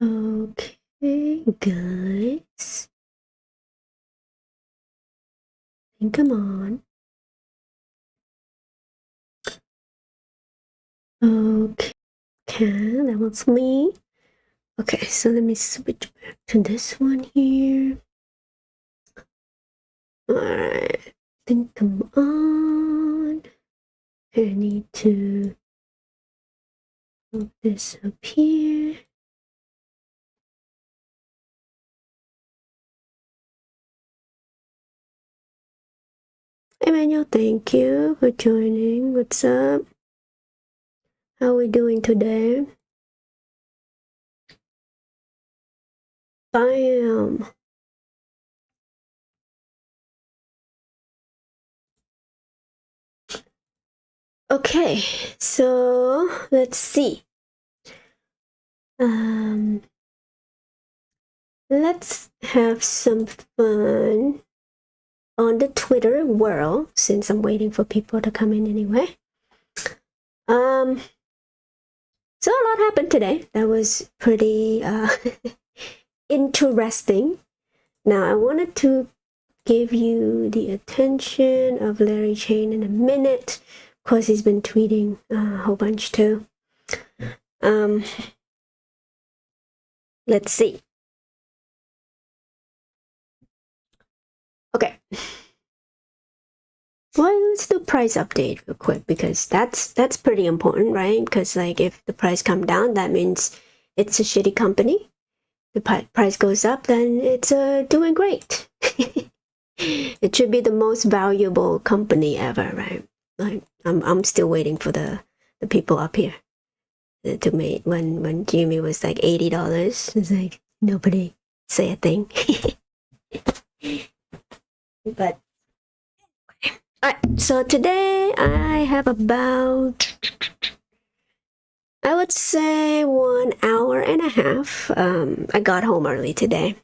Okay, guys. Come on. Okay, that was me. Okay, so let me switch back to this one here. Alright, come on. I need to move this up here. Emmanuel, thank you for joining. What's up? How are we doing today? Bam! Okay, so let's see. Let's have some fun on the Twitter world since I'm waiting for people to come in anyway. So a lot happened today. That was pretty interesting. Now I wanted to give you the attention of Larry Chain in a minute. Of course, he's been tweeting a whole bunch too. Let's see. Okay. Well, let's do price update real quick because that's pretty important, right? Because like if the price come down, that means it's a shitty company. The price goes up, then it's doing great. It should be the most valuable company ever, right? Like I'm still waiting for the people up here to make when GME was like $80. It's like nobody say a thing. But alright, so today I have about I would say 1 hour and a half. I got home early today.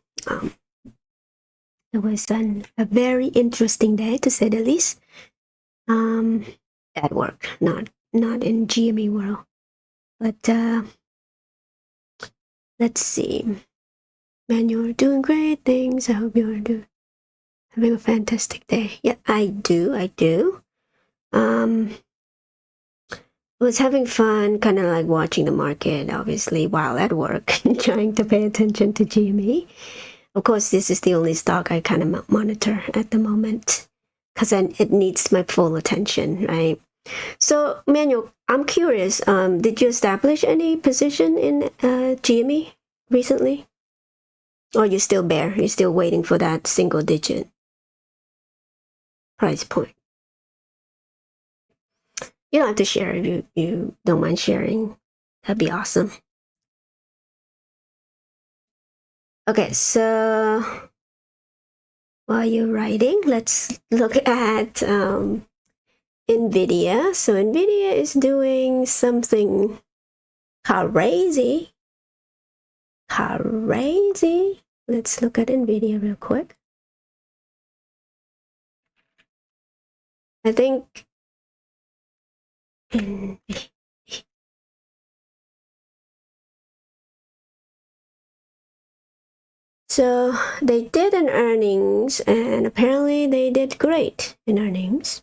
It was a very interesting day to say the least. At work, not in GME world. But let's see. Man, you're doing great things. I hope you're having a fantastic day. Yeah, I do. Was having fun, kind of like watching the market, obviously, while at work, trying to pay attention to GME. Of course, this is the only stock I kind of monitor at the moment because it needs my full attention, right? So, Manuel, I'm curious. Did you establish any position in GME recently, or you still bear? You're still waiting for that single-digit price point? You don't have to share if you don't mind sharing. That'd be awesome. Okay, so while you're writing, let's look at NVIDIA. So NVIDIA is doing something crazy. Crazy. Let's look at NVIDIA real quick. I think so they did an earnings and apparently they did great in earnings.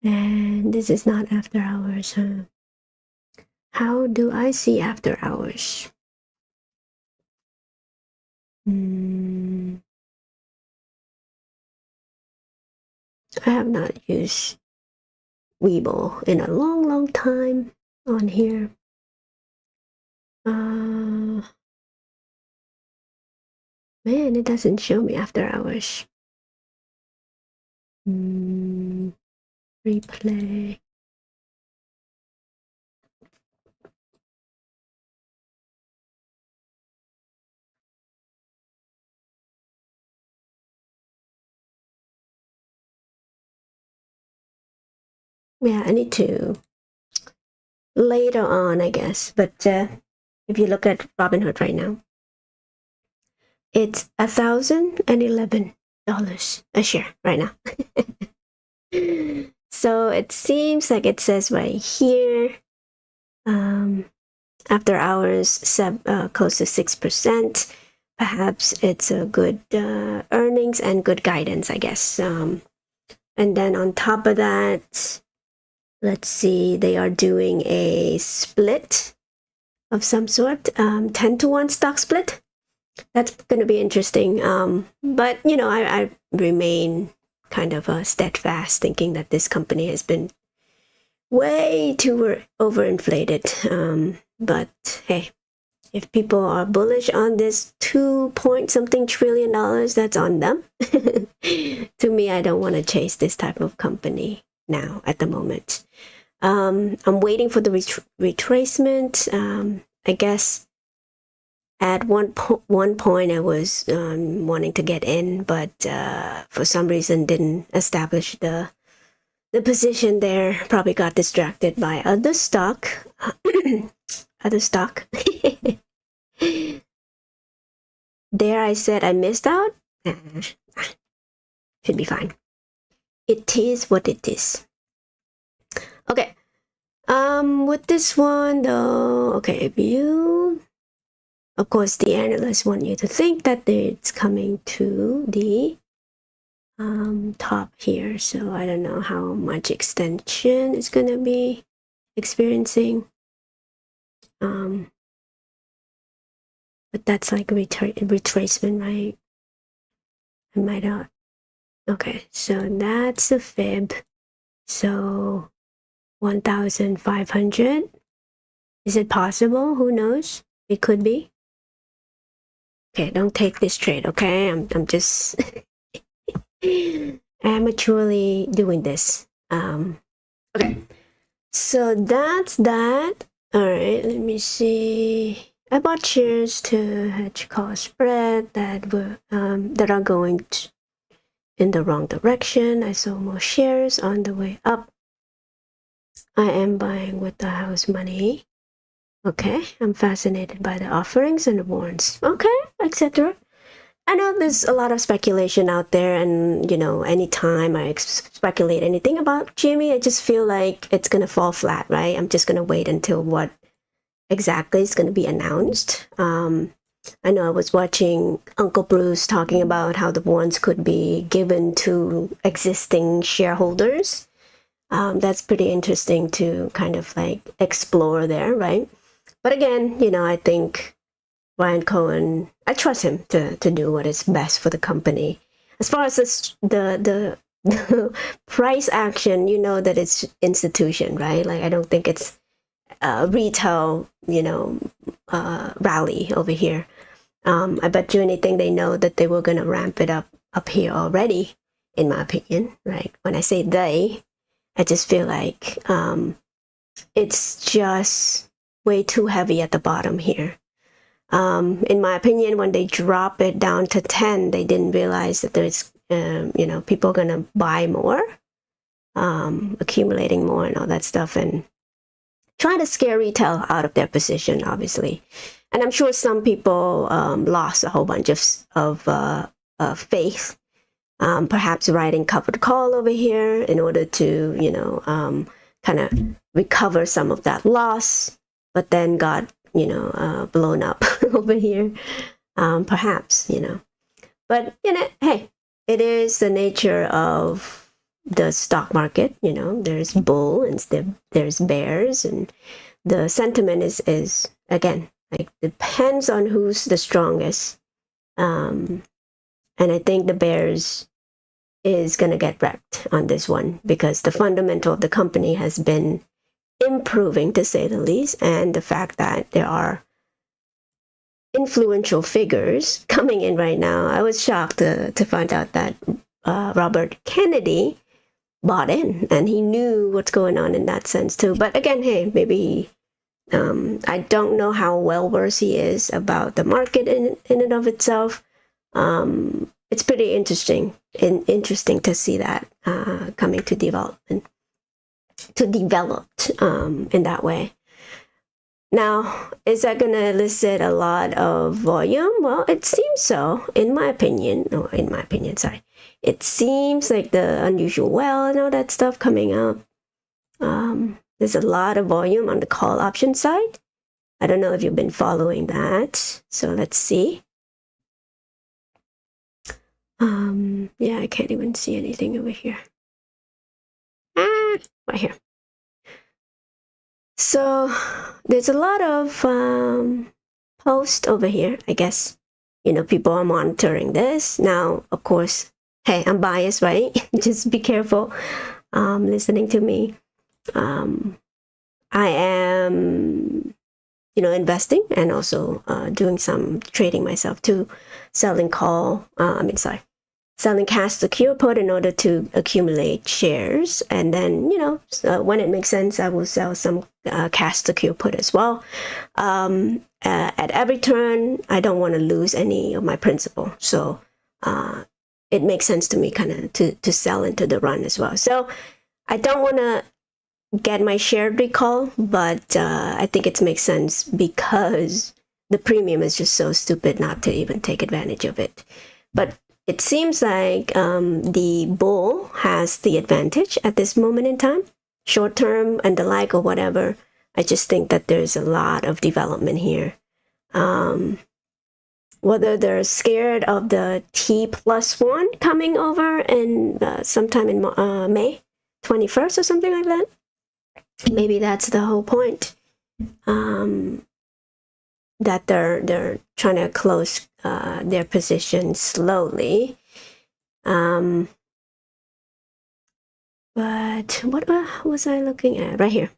And this is not after hours. How do I see after hours? I have not used Weibo in a long time on here. Man, it doesn't show me after hours. Replay. Yeah, I need to later on, I guess. But if you look at Robinhood right now, it's $1,011 a share right now. So it seems like it says right here, after hours, close to 6%. Perhaps it's a good earnings and good guidance, I guess. And then on top of that, let's see, they are doing a split of some sort, 10-to-1 stock split. That's going to be interesting. But, I remain kind of steadfast, thinking that this company has been way too overinflated. But hey, if people are bullish on this 2-point-something trillion dollars, that's on them. To me, I don't want to chase this type of company now at the moment. I'm waiting for the retracement. I guess at one point I was wanting to get in, but for some reason didn't establish the position there. Probably got distracted by other stock. Other stock. There I said I missed out. Should be fine. It is what it is. Okay. With this one though, okay, if you, of course, the analysts want you to think that it's coming to the top here. So I don't know how much extension it's gonna be experiencing. But that's like retracement, right? I might not. Okay, so that's a fib. So 1,500. Is it possible? Who knows? It could be. Okay, don't take this trade, okay? I'm just amateurly doing this. Okay, so that's that. All right, let me see. I bought shares to hedge call spread that are going in the wrong direction. I sold more shares on the way up. I am buying with the house money. Okay, I'm fascinated by the offerings and the warrants. Okay, etc. I know there's a lot of speculation out there, and anytime I speculate anything about GME, I just feel like it's gonna fall flat, right? I'm just gonna wait until what exactly is going to be announced. I know I was watching Uncle Bruce talking about how the warrants could be given to existing shareholders. That's pretty interesting to kind of like explore there, right? But again, I think Ryan Cohen, I trust him to do what is best for the company. As far as the price action, that it's institution, right? Like I don't think it's retail, rally over here. I bet you anything they know that they were going to ramp it up here already, in my opinion, right? When I say they, I just feel like it's just way too heavy at the bottom here. In my opinion, when they drop it down to 10, they didn't realize that there's, people are going to buy more, accumulating more and all that stuff, and trying to scare retail out of their position, obviously. And I'm sure some people lost a whole bunch of faith, perhaps writing covered call over here in order to, kind of recover some of that loss, but then got, blown up over here, perhaps, But, hey, it is the nature of the stock market. There's bull and there's bears, and the sentiment is again, like, depends on who's the strongest. And I think the bears is going to get wrecked on this one, because the fundamental of the company has been improving, to say the least, and the fact that there are influential figures coming in right now. I was shocked to find out that Robert Kennedy bought in, and he knew what's going on in that sense too. But again, hey, maybe I don't know how well versed he is about the market in and of itself. It's pretty interesting to see that coming to development, in that way. Now, is that going to elicit a lot of volume? Well, it seems so, in my opinion. Sorry. It seems like the unusual well and all that stuff coming up. There's a lot of volume on the call option side. I don't know if you've been following that. So let's see. Yeah, I can't even see anything over here. Right here. So there's a lot of posts over here. I guess, people are monitoring this. Now, of course, hey, I'm biased, right? Just be careful listening to me. I am, investing and also doing some trading myself too, selling cash secure put in order to accumulate shares. And then, when it makes sense, I will sell some cash secure put as well. At every turn, I don't want to lose any of my principal. So it makes sense to me kind of to sell into the run as well. So I don't want to get my share recall, but I think it makes sense because the premium is just so stupid not to even take advantage of it. But it seems like the bull has the advantage at this moment in time, short term and the like or whatever. I just think that there's a lot of development here. Whether they're scared of the T+1 coming over in sometime in May 21st or something like that. Maybe that's the whole point. That they're trying to close their position slowly. But what was I looking at? Right here.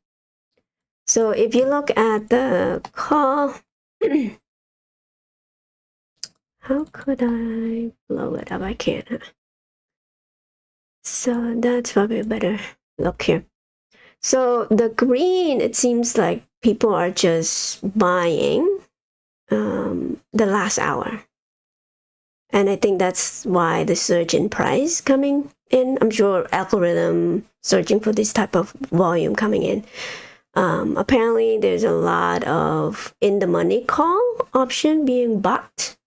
So if you look at the call, how could I blow it up? I can't. So that's probably a better look here. So the green, it seems like people are just buying the last hour. And I think that's why the surge in price coming in. I'm sure algorithm searching for this type of volume coming in. Apparently there's a lot of in the money call option being bought.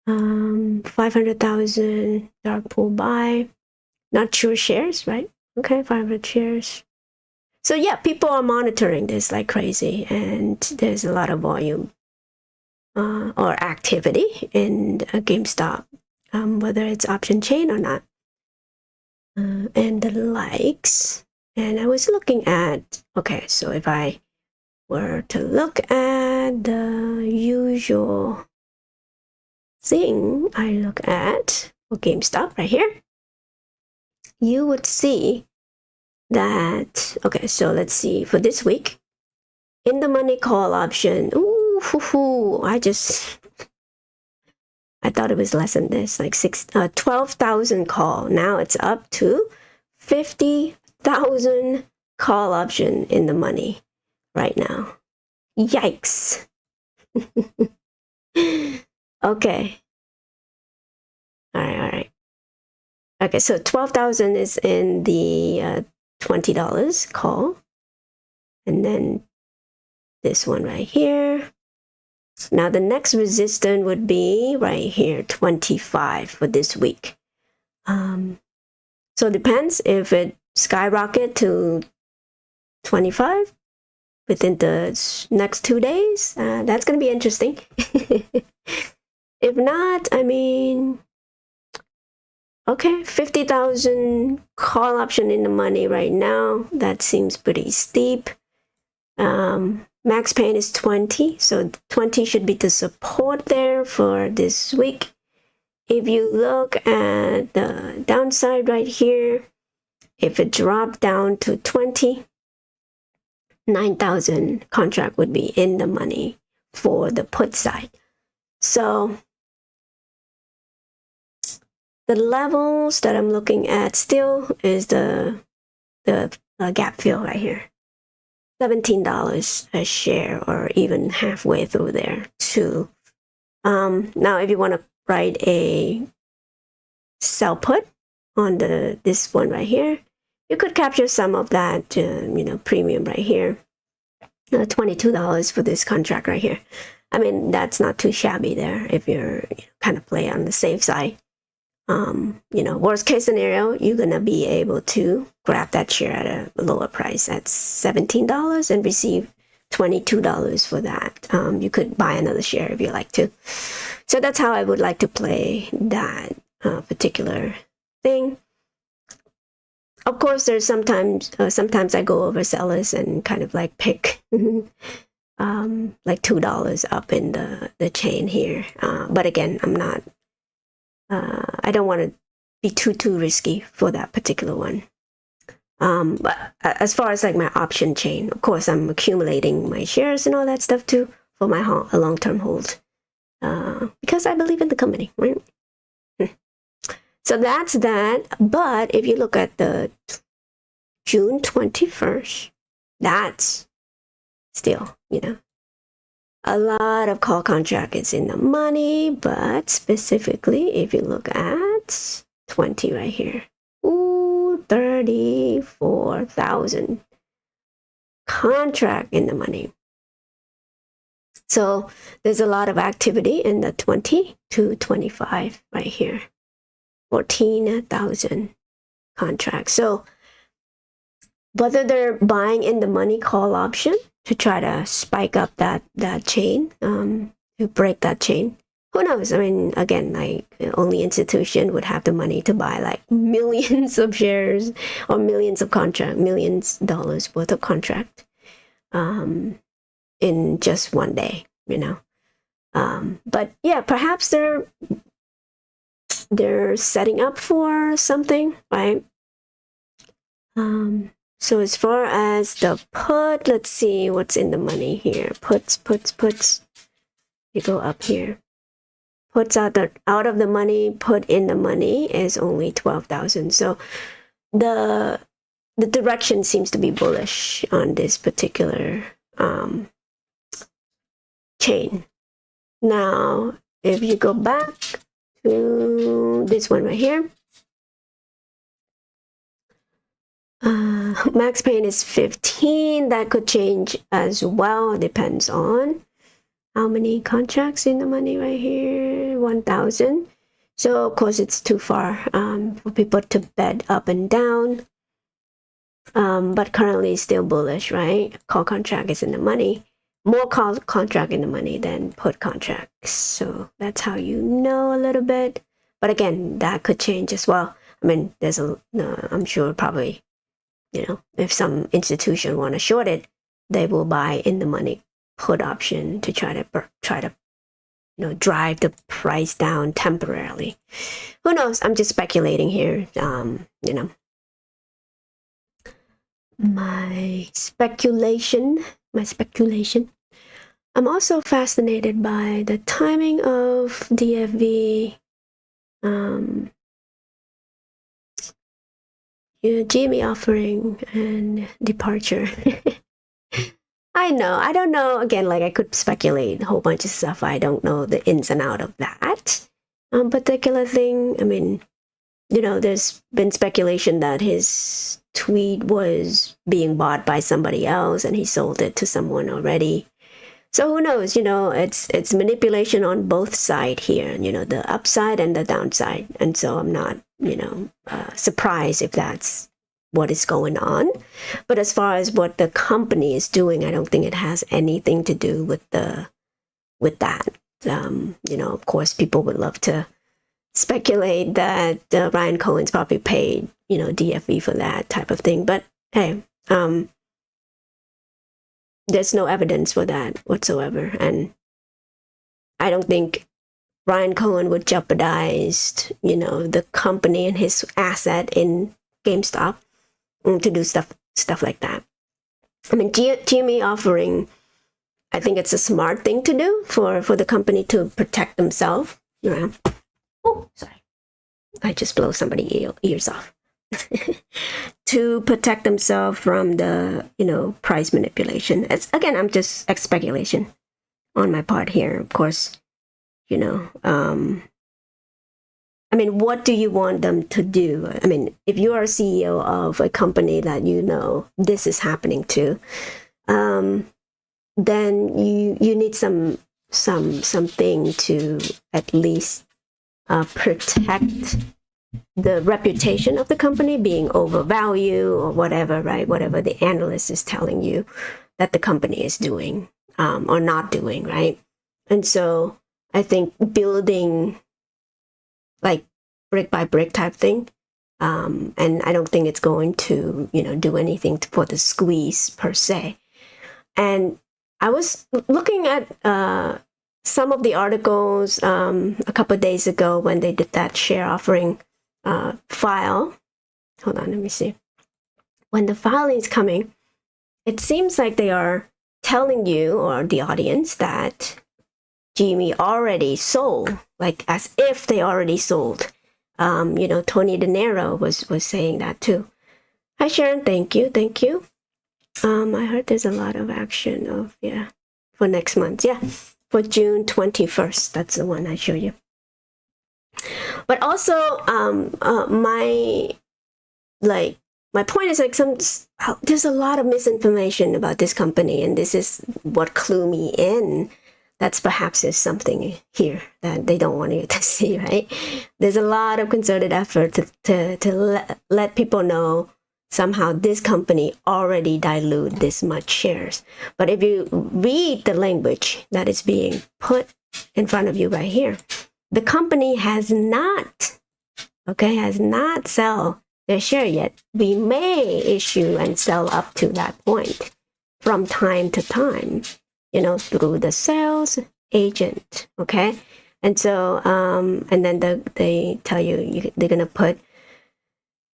500,000 dark pool buy. Not sure shares, right? Okay, 500 shares. So yeah, people are monitoring this like crazy, and there's a lot of volume or activity in GameStop, whether it's option chain or not, and the likes. And I was looking at, okay, so if I were to look at the usual thing I look at for GameStop right here, you would see that, okay, so let's see, for this week, in the money call option, I thought it was less than this, like 12,000 call. Now it's up to 50,000 call option in the money right now. Yikes. Okay. All right. Okay, so 12,000 is in the $20 call. And then this one right here. Now the next resistance would be right here, 25 for this week. So it depends if it skyrocket to 25 within the next 2 days. That's going to be interesting. If not, I mean, okay, 50,000 call option in the money right now. That seems pretty steep. Max pain is 20, so 20 should be the support there for this week. If you look at the downside right here, if it dropped down to 20, 9,000 contract would be in the money for the put side. So the levels that I'm looking at still is the gap fill right here. $17 a share, or even halfway through there too. Now if you want to write a sell put on this one right here, you could capture some of that premium right here. $22 for this contract right here. I mean, that's not too shabby there if you're kind of play on the safe side. Worst case scenario, you're gonna be able to grab that share at a lower price at $17 and receive $22 for that. You could buy another share if you like to. So that's how I would like to play that particular thing. Of course, there's sometimes I go over sellers and kind of like pick like $2 up in the chain here. But again, I'm not. I don't want to be too risky for that particular one. But as far as like my option chain, of course, I'm accumulating my shares and all that stuff too for my long-term hold because I believe in the company, right? So that's that. But if you look at the June 21st, that's still, a lot of call contract is in the money, but specifically, if you look at 20 right here, 34,000 contract in the money. So there's a lot of activity in the 20 to 25 right here, 14,000 contracts. So whether they're buying in the money call option to try to spike up that chain, to break that chain, who knows? I mean, again, like only institution would have the money to buy like millions of shares or millions of contract, millions dollars worth of contract in just one day, But yeah, perhaps they're setting up for something, right? So as far as the put, let's see what's in the money here. Puts. You go up here. Puts out of the money, put in the money is only 12,000. So the direction seems to be bullish on this particular chain. Now, if you go back to this one right here, max pain is 15. That could change as well. Depends on how many contracts in the money right here. 1,000. So of course it's too far for people to bet up and down. But currently still bullish, right? Call contract is in the money. More call contract in the money than put contracts. So that's how you know a little bit. But again, that could change as well. I mean, there's I'm sure probably, if some institution want to short it, they will buy in the money put option to try to drive the price down temporarily. Who knows? I'm just speculating here. My speculation. I'm also fascinated by the timing of DFV. GME offering and departure. I know. I don't know. Again, like I could speculate a whole bunch of stuff. I don't know the ins and out of that particular thing. I mean, there's been speculation that his tweet was being bought by somebody else and he sold it to someone already. So who knows? It's manipulation on both sides here, the upside and the downside. And so I'm not, surprised if that's what is going on. But as far as what the company is doing, I don't think it has anything to do with that. Of course, people would love to speculate that Ryan Cohen's probably paid, DFV for that type of thing. But hey, there's no evidence for that whatsoever. And I don't think Ryan Cohen would jeopardize, the company and his asset in GameStop to do stuff like that. I mean, GME offering, I think it's a smart thing to do for the company to protect themselves. Oh, sorry. I just blow somebody's ears off. To protect themselves from the, price manipulation. Again, I'm just speculation on my part here. Of course, I mean, what do you want them to do? I mean, if you are a CEO of a company that this is happening to, then you need something to at least protect the reputation of the company being overvalued or whatever, right? Whatever the analyst is telling you that the company is doing or not doing, right? And so I think building like brick by brick type thing, and I don't think it's going to, do anything for the squeeze per se. And I was looking at some of the articles a couple of days ago when they did that share offering file. Hold on, let me see. When the filing is coming, it seems like they are telling you or the audience that GME already sold, like as if they already sold. Tony De Niro was saying that too. Hi Sharon, thank you. I heard there's a lot of action for next month. Yeah, for June 21st. That's the one I show you. But also, my point is like there's a lot of misinformation about this company, and this is what clue me in. That's perhaps there's something here that they don't want you to see, right? There's a lot of concerted effort to let people know somehow this company already dilute this much shares. But if you read the language that is being put in front of you right here, the company has not sell their share yet. We may issue and sell up to that point from time to time, through the sales agent, okay? And so, and then they tell you they're going to put,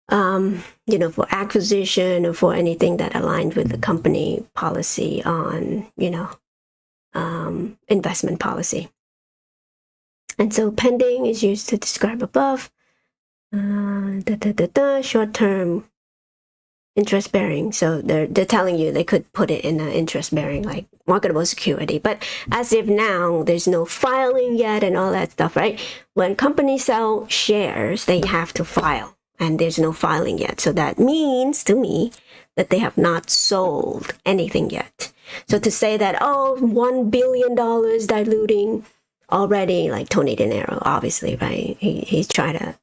for acquisition or for anything that aligns with the company policy on, investment policy. And so pending is used to describe above, short-term interest bearing. So they're telling you they could put it in an interest bearing, like marketable security. But as if now there's no filing yet and all that stuff, right? When companies sell shares, they have to file, and there's no filing yet. So that means to me that they have not sold anything yet. So to say that, $1 billion diluting already, like Tony De Niro, obviously, right? He's trying to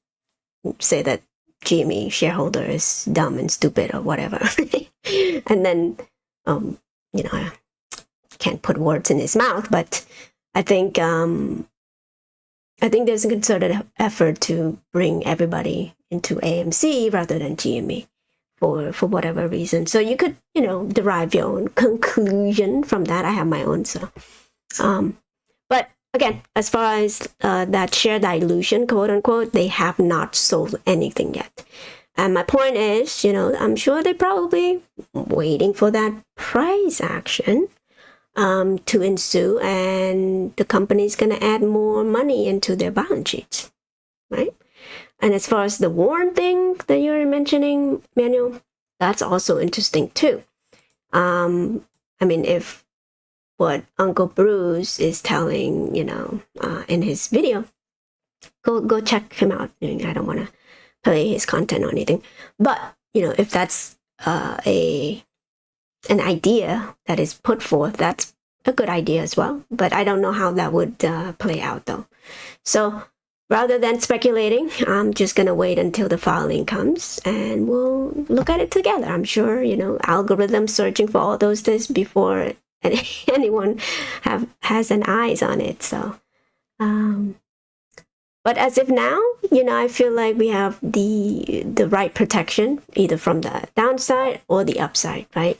say that GME shareholder is dumb and stupid or whatever. And then, I can't put words in his mouth, but I think there's a concerted effort to bring everybody into AMC rather than GME for whatever reason. So you could, derive your own conclusion from that. I have my own. So, but again, as far as that share dilution, quote unquote, they have not sold anything yet. And my point is, I'm sure they're probably waiting for that price action to ensue, and the company's going to add more money into their balance sheets, right? And as far as the warrant thing that you're mentioning, Manuel, that's also interesting too. If what Uncle Bruce is telling, in his video, go check him out. I don't want to play his content or anything, but if that's an idea that is put forth, that's a good idea as well. But I don't know how that would play out though. So rather than speculating, I'm just gonna wait until the filing comes and we'll look at it together. I'm sure algorithms searching for all those things before anyone has an eyes on it. So but as of now, I feel like we have the right protection either from the downside or the upside, right?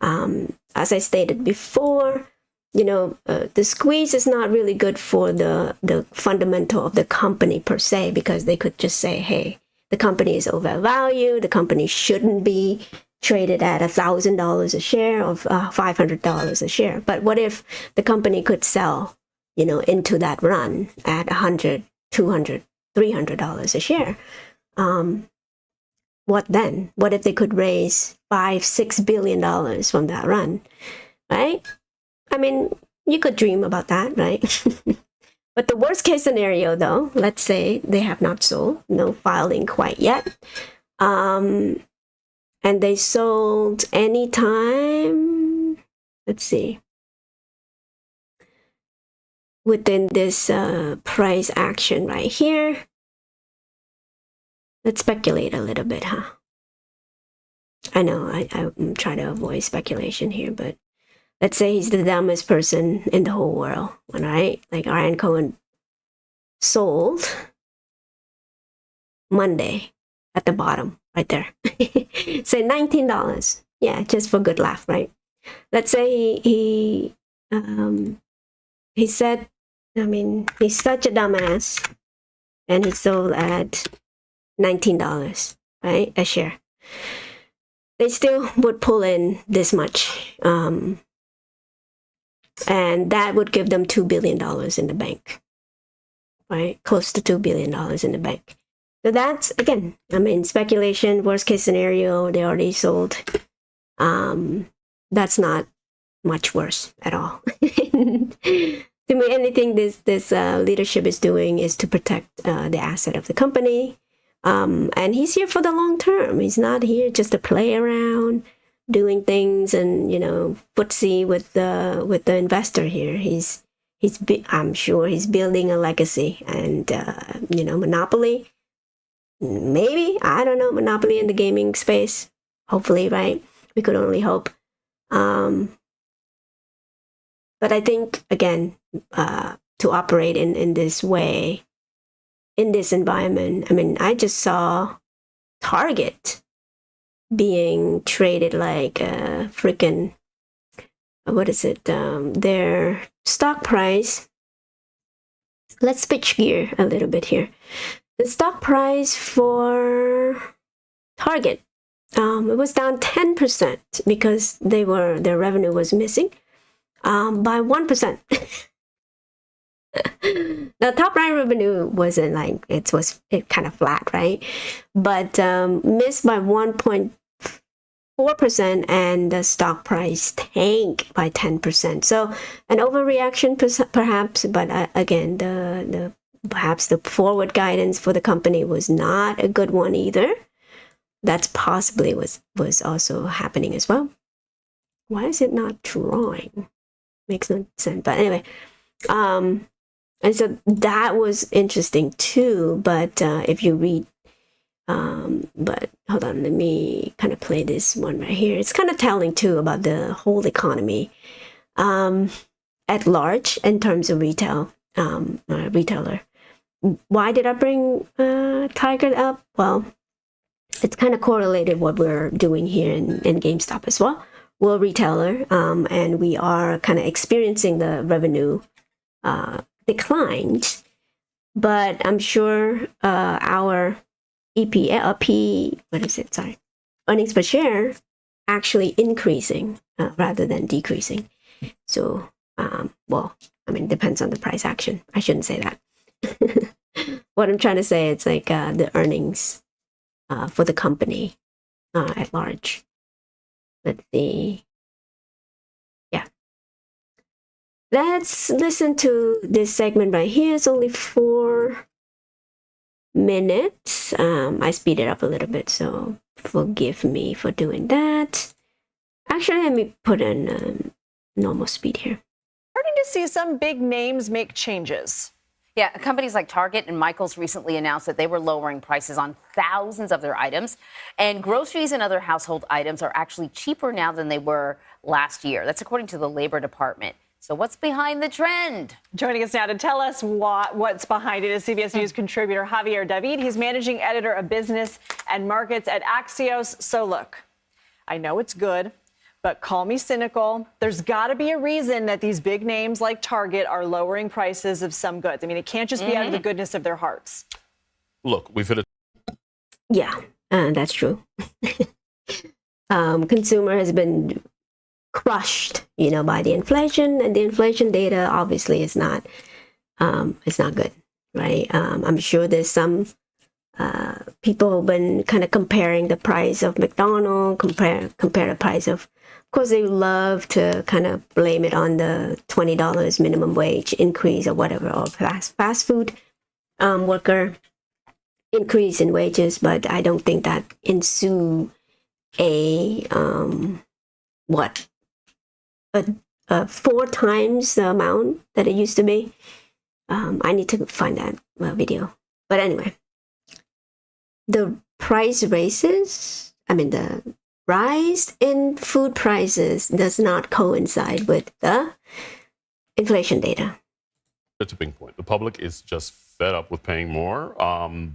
As I stated before, the squeeze is not really good for the fundamental of the company per se, because they could just say, hey, the company is overvalued, the company shouldn't be traded at $1,000 a share or $500 a share. But what if the company could sell, into that run at $100, $200, $300 a share? What then? What if they could raise $5-6 billion from that run, right? You could dream about that, right? But the worst case scenario, though, let's say they have not sold, no filing quite yet, and they sold anytime, let's see, within this price action right here. Let's speculate a little bit, huh? I know I'm trying to avoid speculation here, but let's say he's the dumbest person in the whole world, all right? Like Ryan Cohen sold Monday at the bottom, right there. Say $19. Yeah, just for good laugh, right? Let's say he said, I mean, he's such a dumbass, and he sold at $19, right, a share. They still would pull in this much, and that would give them $2 billion in the bank, right? Close to $2 billion in the bank. So that's, again, I mean, speculation, worst case scenario, they already sold. That's not much worse at all. To me, anything this leadership is doing is to protect the asset of the company. And he's here for the long term. He's not here just to play around, doing things and, you know, footsie with the investor here. I'm sure he's building a legacy, and you know, monopoly. Maybe, I don't know, monopoly in the gaming space. Hopefully, right? We could only hope. But I think, again, to operate in this way, in this environment, I mean, I just saw Target being traded like a freaking, what is it? Their stock price. Let's switch gear a little bit here. The stock price for Target, it was down 10% because their revenue was missing by 1%. The top line revenue wasn't like, it kind of flat, right? But missed by 1.4%, and the stock price tanked by 10%. So an overreaction perhaps, but again, perhaps the forward guidance for the company was not a good one either. That's possibly was also happening as well. Why is it not drawing? Makes no sense. But anyway, and so that was interesting too. But if you read, but hold on, let me kind of play this one right here. It's kind of telling too about the whole economy at large in terms of retailer. Why did I bring Tiger up? Well, it's kind of correlated what we're doing here in Gamestop as well. We're a retailer, and we are kind of experiencing the revenue declines, but I'm sure our earnings per share actually increasing rather than decreasing. So, well, I mean, it depends on the price action. I shouldn't say that. What I'm trying to say, it's like the earnings for the company at large. Let's see. Yeah. Let's listen to this segment right here. It's only 4 minutes. I speed it up a little bit, so forgive me for doing that. Actually, let me put in normal speed here. Starting to see some big names make changes. Yeah, companies like Target and Michaels recently announced that they were lowering prices on thousands of their items. And groceries and other household items are actually cheaper now than they were last year. That's according to the Labor Department. So what's behind the trend? Joining us now to tell us what's behind it is CBS News contributor Javier David. He's managing editor of business and markets at Axios. So look, I know it's good, but call me cynical. There's got to be a reason that these big names like Target are lowering prices of some goods. I mean, it can't just be out of the goodness of their hearts. Look, we've hit a... Yeah, that's true. Consumer has been crushed, you know, by the inflation, and the inflation data obviously is not, it's not good, right? I'm sure there's some people who've been kind of comparing the price of McDonald's, compare the price of course, they love to kind of blame it on the $20 minimum wage increase or whatever, or fast food worker increase in wages, but I don't think that ensue a 4 times the amount that it used to be. I need to find that video. But anyway, the price raises, I mean, the rise in food prices does not coincide with the inflation data. The tipping point. The public is just fed up with paying more.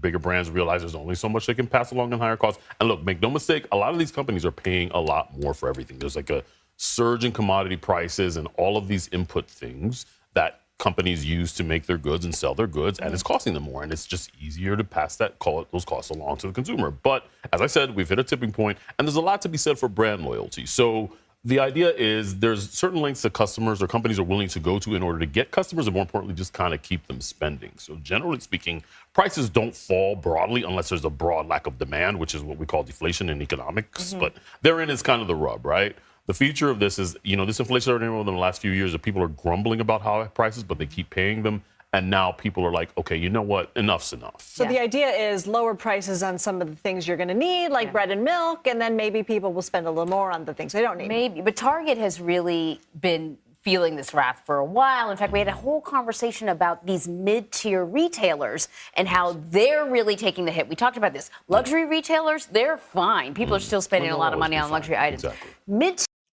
Bigger brands realize there's only so much they can pass along in higher costs. And look, make no mistake, a lot of these companies are paying a lot more for everything. There's like a surge in commodity prices and all of these input things that companies use to make their goods and sell their goods, and it's costing them more. And it's just easier to pass those costs along to the consumer. But as I said, we've hit a tipping point, and there's a lot to be said for brand loyalty. So the idea is there's certain lengths that customers or companies are willing to go to in order to get customers, and more importantly, just kind of keep them spending. So generally speaking, prices don't fall broadly unless there's a broad lack of demand, which is what we call deflation in economics. But therein is kind of the rub, right? The feature of this is, this inflation over the last few years that people are grumbling about high prices, but they keep paying them. And now people are like, okay, you know what? Enough's enough. So the idea is lower prices on some of the things you're going to need, like bread and milk, and then maybe people will spend a little more on the things they don't need. Maybe, but Target has really been feeling this wrath for a while. In fact, we had a whole conversation about these mid-tier retailers and how they're really taking the hit. We talked about this. Luxury retailers, they're fine. People are still spending a lot of money on luxury items. Exactly.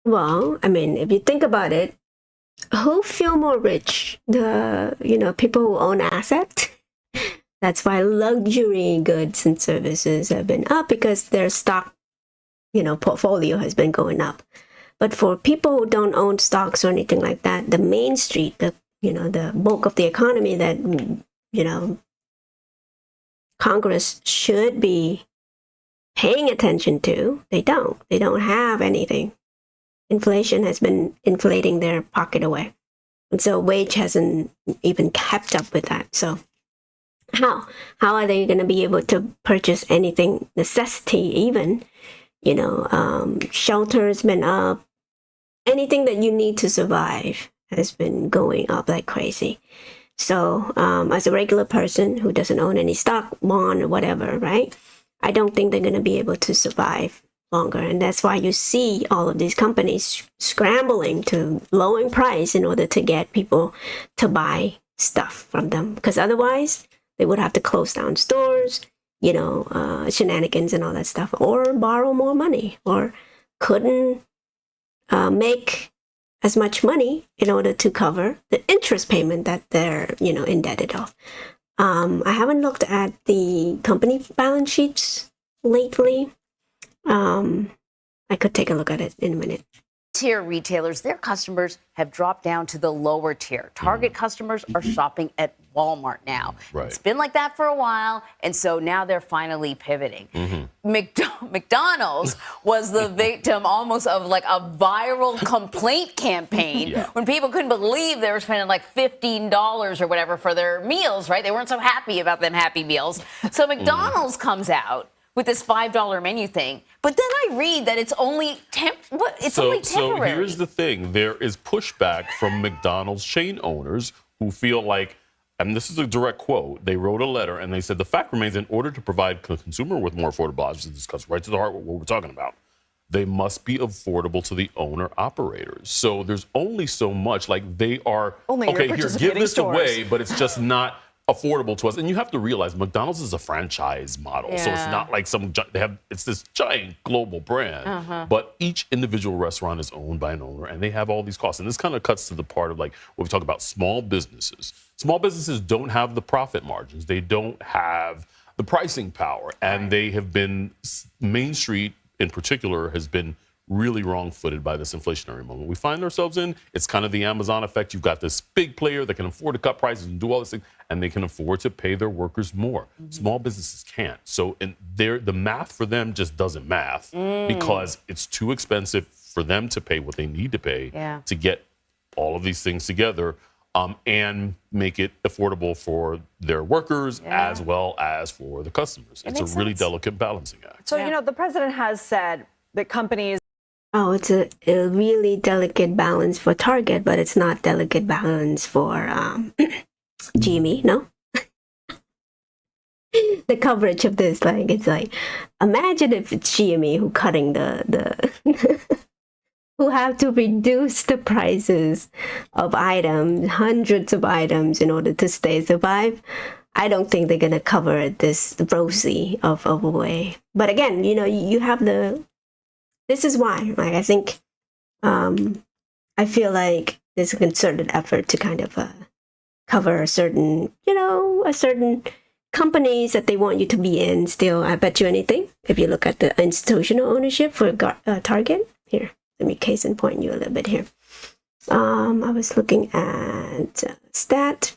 Well, I mean, if you think about it, who feel more rich? The, people who own assets. That's why luxury goods and services have been up, because their stock, portfolio has been going up. But for people who don't own stocks or anything like that, the main street, the bulk of the economy that, Congress should be paying attention to, they don't. They don't have anything. Inflation has been inflating their pocket away. And so wage hasn't even kept up with that. So how are they going to be able to purchase anything, necessity even? Shelter has been up. Anything that you need to survive has been going up like crazy. So as a regular person who doesn't own any stock, bond, or whatever, right? I don't think they're going to be able to survive longer. And that's why you see all of these companies scrambling to lowering price in order to get people to buy stuff from them. Because otherwise, they would have to close down stores, shenanigans and all that stuff, or borrow more money, or couldn't make as much money in order to cover the interest payment that they're, indebted of. I haven't looked at the company balance sheets lately. I could take a look at it in a minute. Tier retailers, their customers have dropped down to the lower tier. Target customers are shopping at Walmart now. Right. It's been like that for a while, and so now they're finally pivoting. McDonald's was the victim almost of like a viral complaint campaign when people couldn't believe they were spending like $15 or whatever for their meals, right? They weren't so happy about them Happy Meals. So McDonald's comes out with this $5 menu thing. But then I read that it's only temporary. So here's the thing. There is pushback from McDonald's chain owners who feel like, and this is a direct quote, they wrote a letter and they said, the fact remains, in order to provide the consumer with more affordable options, this cuts right to the heart of what we're talking about, they must be affordable to the owner-operators. So there's only so much, like they are, okay, here, give this away, but it's just not affordable to us. And you have to realize McDonald's is a franchise model. So it's not like it's this giant global brand, but each individual restaurant is owned by an owner and they have all these costs. And this kind of cuts to the part of like what we talk about small businesses. Small businesses don't have the profit margins. They don't have the pricing power. And they have been, Main Street in particular has been really wrong-footed by this inflationary moment we find ourselves in. It's kind of the Amazon effect. You've got this big player that can afford to cut prices and do all this thing, and they can afford to pay their workers more. Small businesses can't. So the math for them just doesn't math because it's too expensive for them to pay what they need to pay to get all of these things together and make it affordable for their workers as well as for the customers. It's a really delicate balancing act. So, the president has said that companies. Oh, it's a really delicate balance for Target, but it's not delicate balance for GME, no? The coverage of this, it's like, imagine if it's GME who cutting the who have to reduce the prices of items, hundreds of items in order to survive. I don't think they're going to cover this rosy of a way. But again, you have the this is why, like, I think, I feel like there's a concerted effort to kind of cover a certain, a certain companies that they want you to be in still. I bet you anything. If you look at the institutional ownership for Target, here, let me case in point you a little bit here. I was looking at stat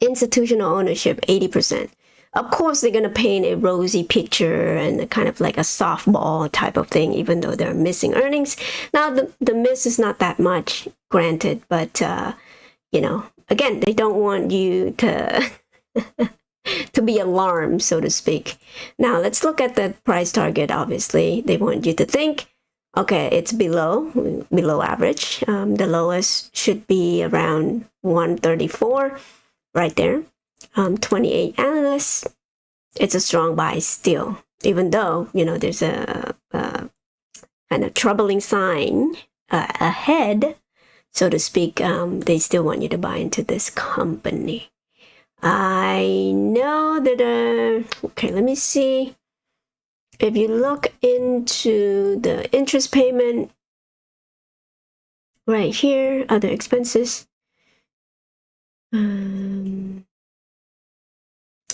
institutional ownership, 80%. Of course, they're going to paint a rosy picture and kind of like a softball type of thing, even though they're missing earnings. Now, the miss is not that much, granted, but, again, they don't want you to to be alarmed, so to speak. Now, let's look at the price target, obviously. They want you to think, okay, it's below average. The lowest should be around 134, right there. 28 analysts. It's a strong buy still, even though, there's a kind of troubling sign ahead, so to speak. They still want you to buy into this company. I know that, okay, let me see. If you look into the interest payment right here, other expenses, a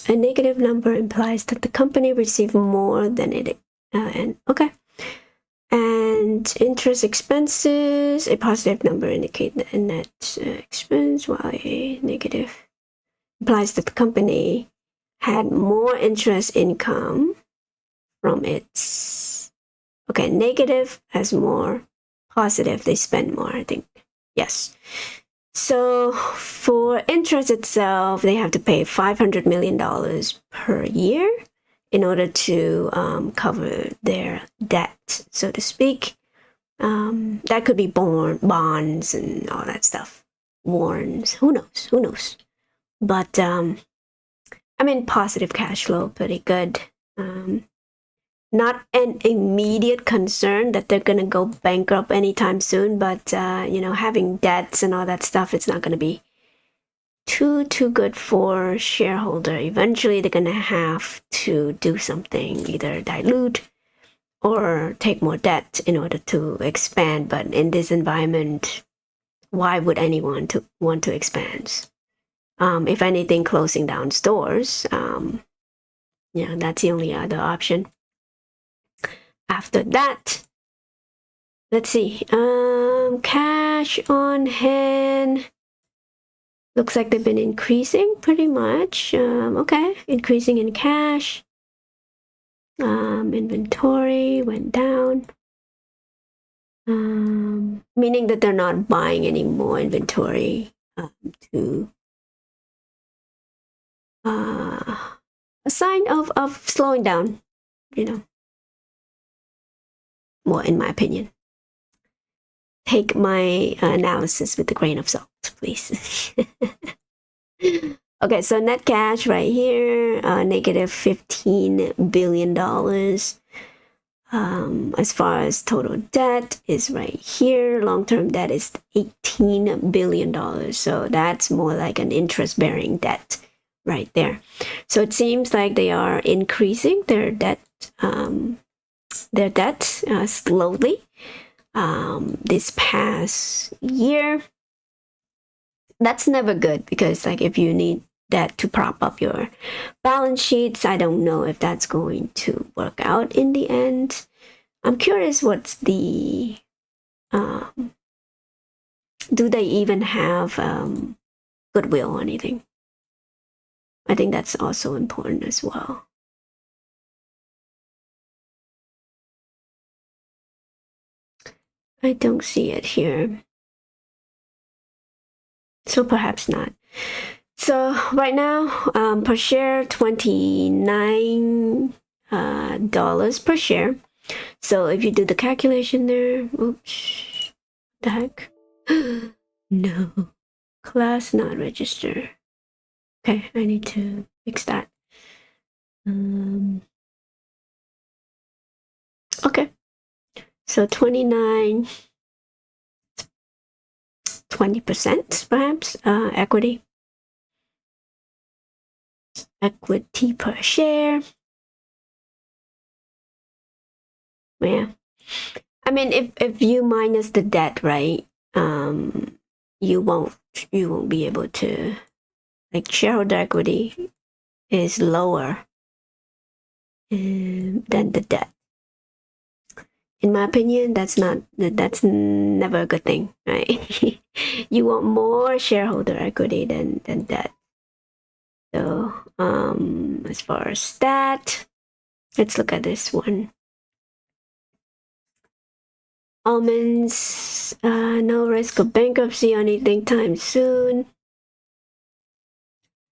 negative number implies that the company received more than it, and interest expenses, a positive number indicate the net expense, while a negative implies that the company had more interest income from its, negative has more, positive they spend more, I think. Yes. So for interest itself, they have to pay $500 million per year in order to cover their debt, so to speak. That could be bonds and all that stuff. Warrants, who knows? But, positive cash flow, pretty good. Not an immediate concern that they're going to go bankrupt anytime soon, but, having debts and all that stuff, it's not going to be too good for shareholder. Eventually, they're going to have to do something, either dilute or take more debt in order to expand. But in this environment, why would anyone want to expand? If anything, closing down stores, that's the only other option. After that, let's see, cash on hand, looks like they've been increasing pretty much. Increasing in cash. Inventory went down, meaning that they're not buying any more inventory to a sign of slowing down, well, in my opinion. Take my analysis with a grain of salt, please. Okay, so net cash right here, negative $15 billion. As far as total debt is right here. Long-term debt is $18 billion. So that's more like an interest-bearing debt right there. So it seems like they are increasing their debt slowly this past year. That's never good, because if you need that to prop up your balance sheets, I don't know if that's going to work out in the end. I'm curious what's the do they even have goodwill or anything? I think that's also important as well. I don't see it here, so perhaps not. So right now, per share, $29 per share. So if you do the calculation there, oops, the heck? No, class not register. Okay, I need to fix that. Okay, so 29, 20% perhaps equity. Equity per share. Yeah, I mean, if you minus the debt, right? You won't be able to, like, shareholder equity is lower than the debt. In my opinion, that's never a good thing, right? You want more shareholder equity than debt. So, as far as that, let's look at this one. Almonds, no risk of bankruptcy or anything time soon.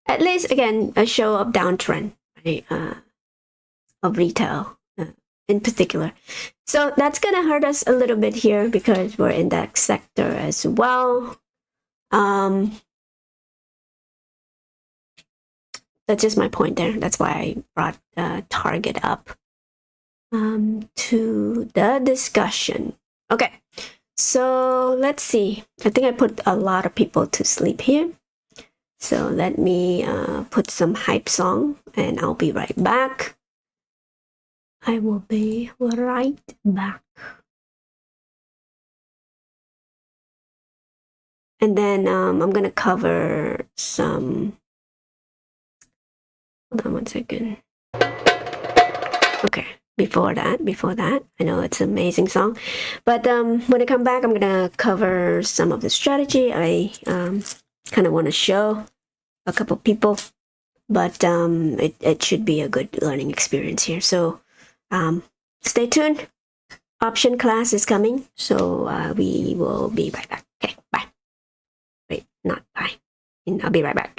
At least, again, a show of downtrend, right? Of retail in particular. So that's going to hurt us a little bit here because we're in that sector as well. That's just my point there. That's why I brought Target up to the discussion. Okay, so let's see. I think I put a lot of people to sleep here. So let me put some hype song and I'll be right back. I will be right back. And then I'm going to cover some... Hold on one second. Okay, before that, I know it's an amazing song. But when I come back, I'm going to cover some of the strategy. I kind of want to show a couple people. But it should be a good learning experience here. So stay tuned. Option class is coming. So we will be right back. Okay, bye. Wait, not bye. I'll be right back.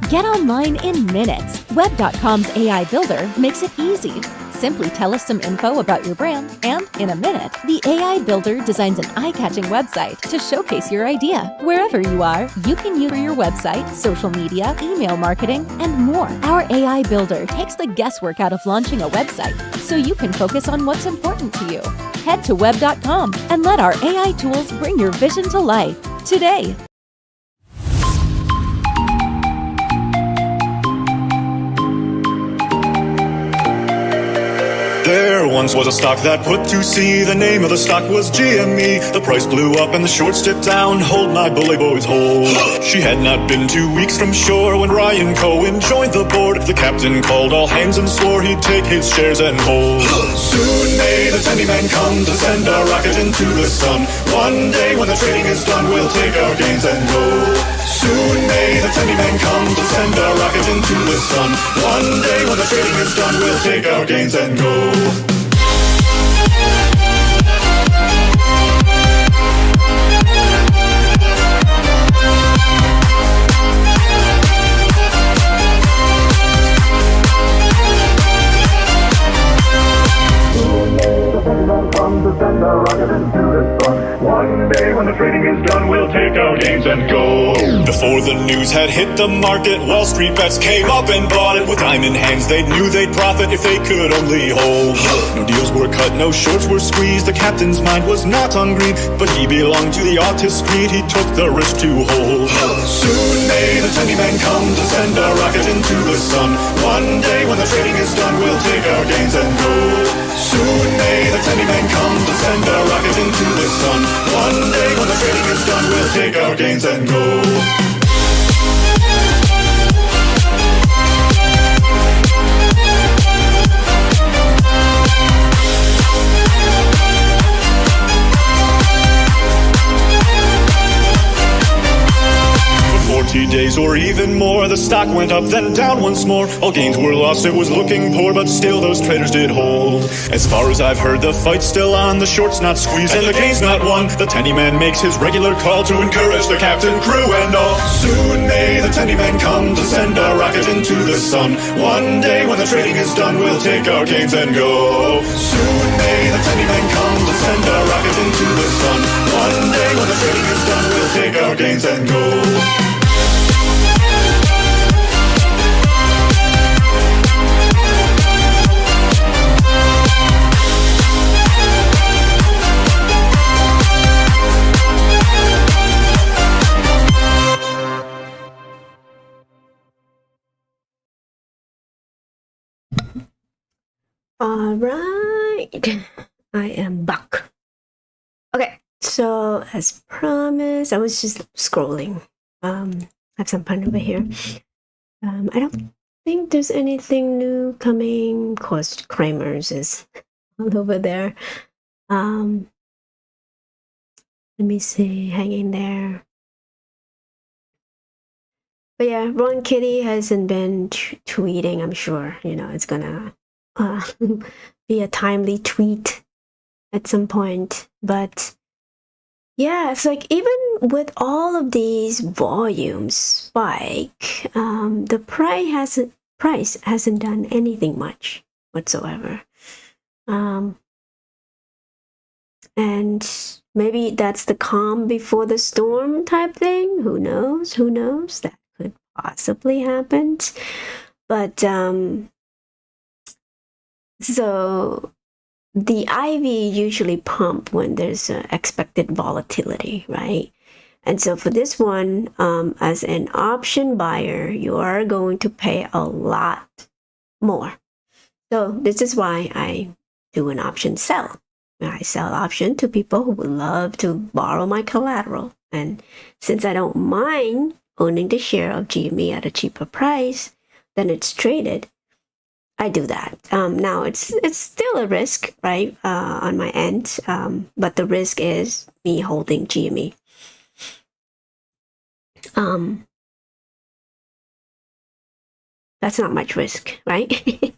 Get online in minutes. Web.com's AI Builder makes it easy. Simply tell us some info about your brand, and in a minute, the AI Builder designs an eye-catching website to showcase your idea. Wherever you are, you can use your website, social media, email marketing, and more. Our AI Builder takes the guesswork out of launching a website so you can focus on what's important to you. Head to web.com and let our AI tools bring your vision to life today. There once was a stock that put to sea. The name of the stock was GME. The price blew up and the shorts dipped down. Hold my bully boys, hold. She had not been 2 weeks from shore when Ryan Cohen joined the board. The captain called all hands and swore he'd take his shares and hold. Soon may the penny man come to send our rocket into the sun. One day when the trading is done, we'll take our gains and go. Soon may the penny man come to send our rocket into the sun. One day when the trading is done, we'll take our gains and go. One day when the trading is done, we'll take our gains and go. Before the news had hit the market, Wall Street bets came up and bought it. With time in hands, they knew they'd profit if they could only hold. No deals were cut, no shorts were squeezed. The captain's mind was not on greed, but he belonged to the artist's creed. He took the risk to hold. Soon may the penny man come to send our rocket into the sun. One day when the trading is done, we'll take our gains and go. Soon may the penny man come to send our rocket into the sun. One day when the trading is done, we'll take our gains and go. For 40 days or even more, the stock went up then down once more. All gains were lost, it was looking poor, but still those traders did hold. As far as I've heard, the fight's still on, the short's not squeezed and the gain's not won. The penny man makes his regular call to encourage the captain, crew and all. Soon may the penny man come to send our rocket into the sun. One day when the trading is done, we'll take our gains and go. Soon may the penny man come to send our rocket into the sun. One day when the trading is done, we'll take our gains and go. All right, I am back. Okay, so as promised, I was just scrolling. Have some fun over here. I don't think there's anything new coming. Of course, Kramer's is all over there. Let me see, hang in there. But yeah, Ron Kitty hasn't been tweeting. I'm sure, it's gonna be a timely tweet at some point. But yeah, it's like even with all of these volumes spike, the price hasn't done anything much whatsoever. And maybe that's the calm before the storm type thing. Who knows? That could possibly happen. But so the IV usually pump when there's expected volatility, right? And so for this one, as an option buyer, you are going to pay a lot more. So this is why I do an option sell. I sell option to people who would love to borrow my collateral. And since I don't mind owning the share of GME at a cheaper price than it's traded, I do that. Now it's still a risk, right, on my end, but the risk is me holding GME. That's not much risk, right?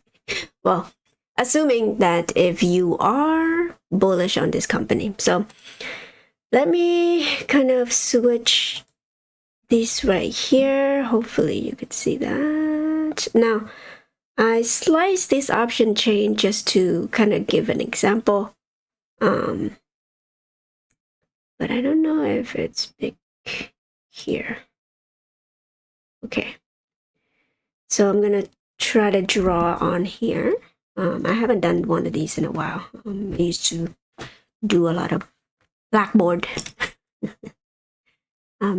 Well, assuming that if you are bullish on this company. So let me kind of switch this right here. Hopefully you could see that. Now, I sliced this option chain just to kind of give an example. But I don't know if it's big here. Okay. So I'm gonna try to draw on here. I haven't done one of these in a while. I used to do a lot of blackboard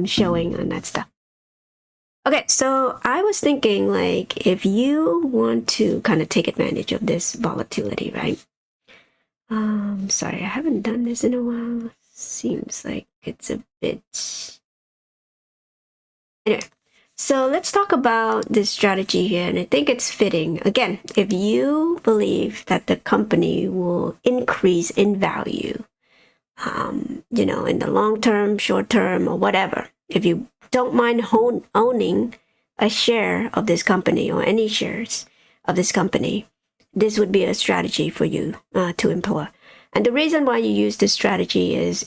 showing on that stuff. Okay, so I was thinking, like, if you want to kind of take advantage of this volatility, right? Sorry, I haven't done this in a while. Seems like it's a bit... Anyway, so let's talk about this strategy here, and I think it's fitting. Again, if you believe that the company will increase in value, you know, in the long term, short term, or whatever, if you don't mind owning a share of this company or any shares of this company, this would be a strategy for you to employ. And the reason why you use this strategy is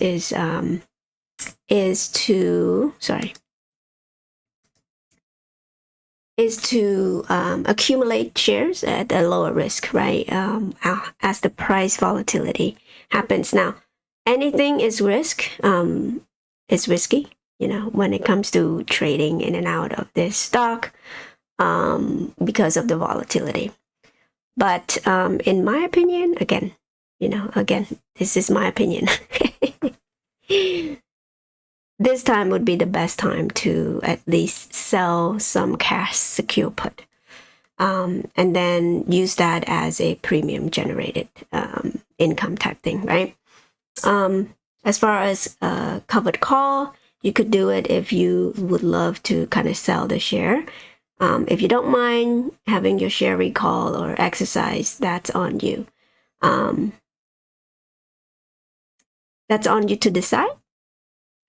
to accumulate shares at a lower risk, right? As the price volatility happens. Now, anything is risky, you know, when it comes to trading in and out of this stock because of the volatility. But in my opinion, again, this is my opinion. This time would be the best time to at least sell some cash secure put, and then use that as a premium generated income type thing, right? As far as covered call, you could do it if you would love to kind of sell the share. If you don't mind having your share recall or exercise, that's on you. That's on you to decide.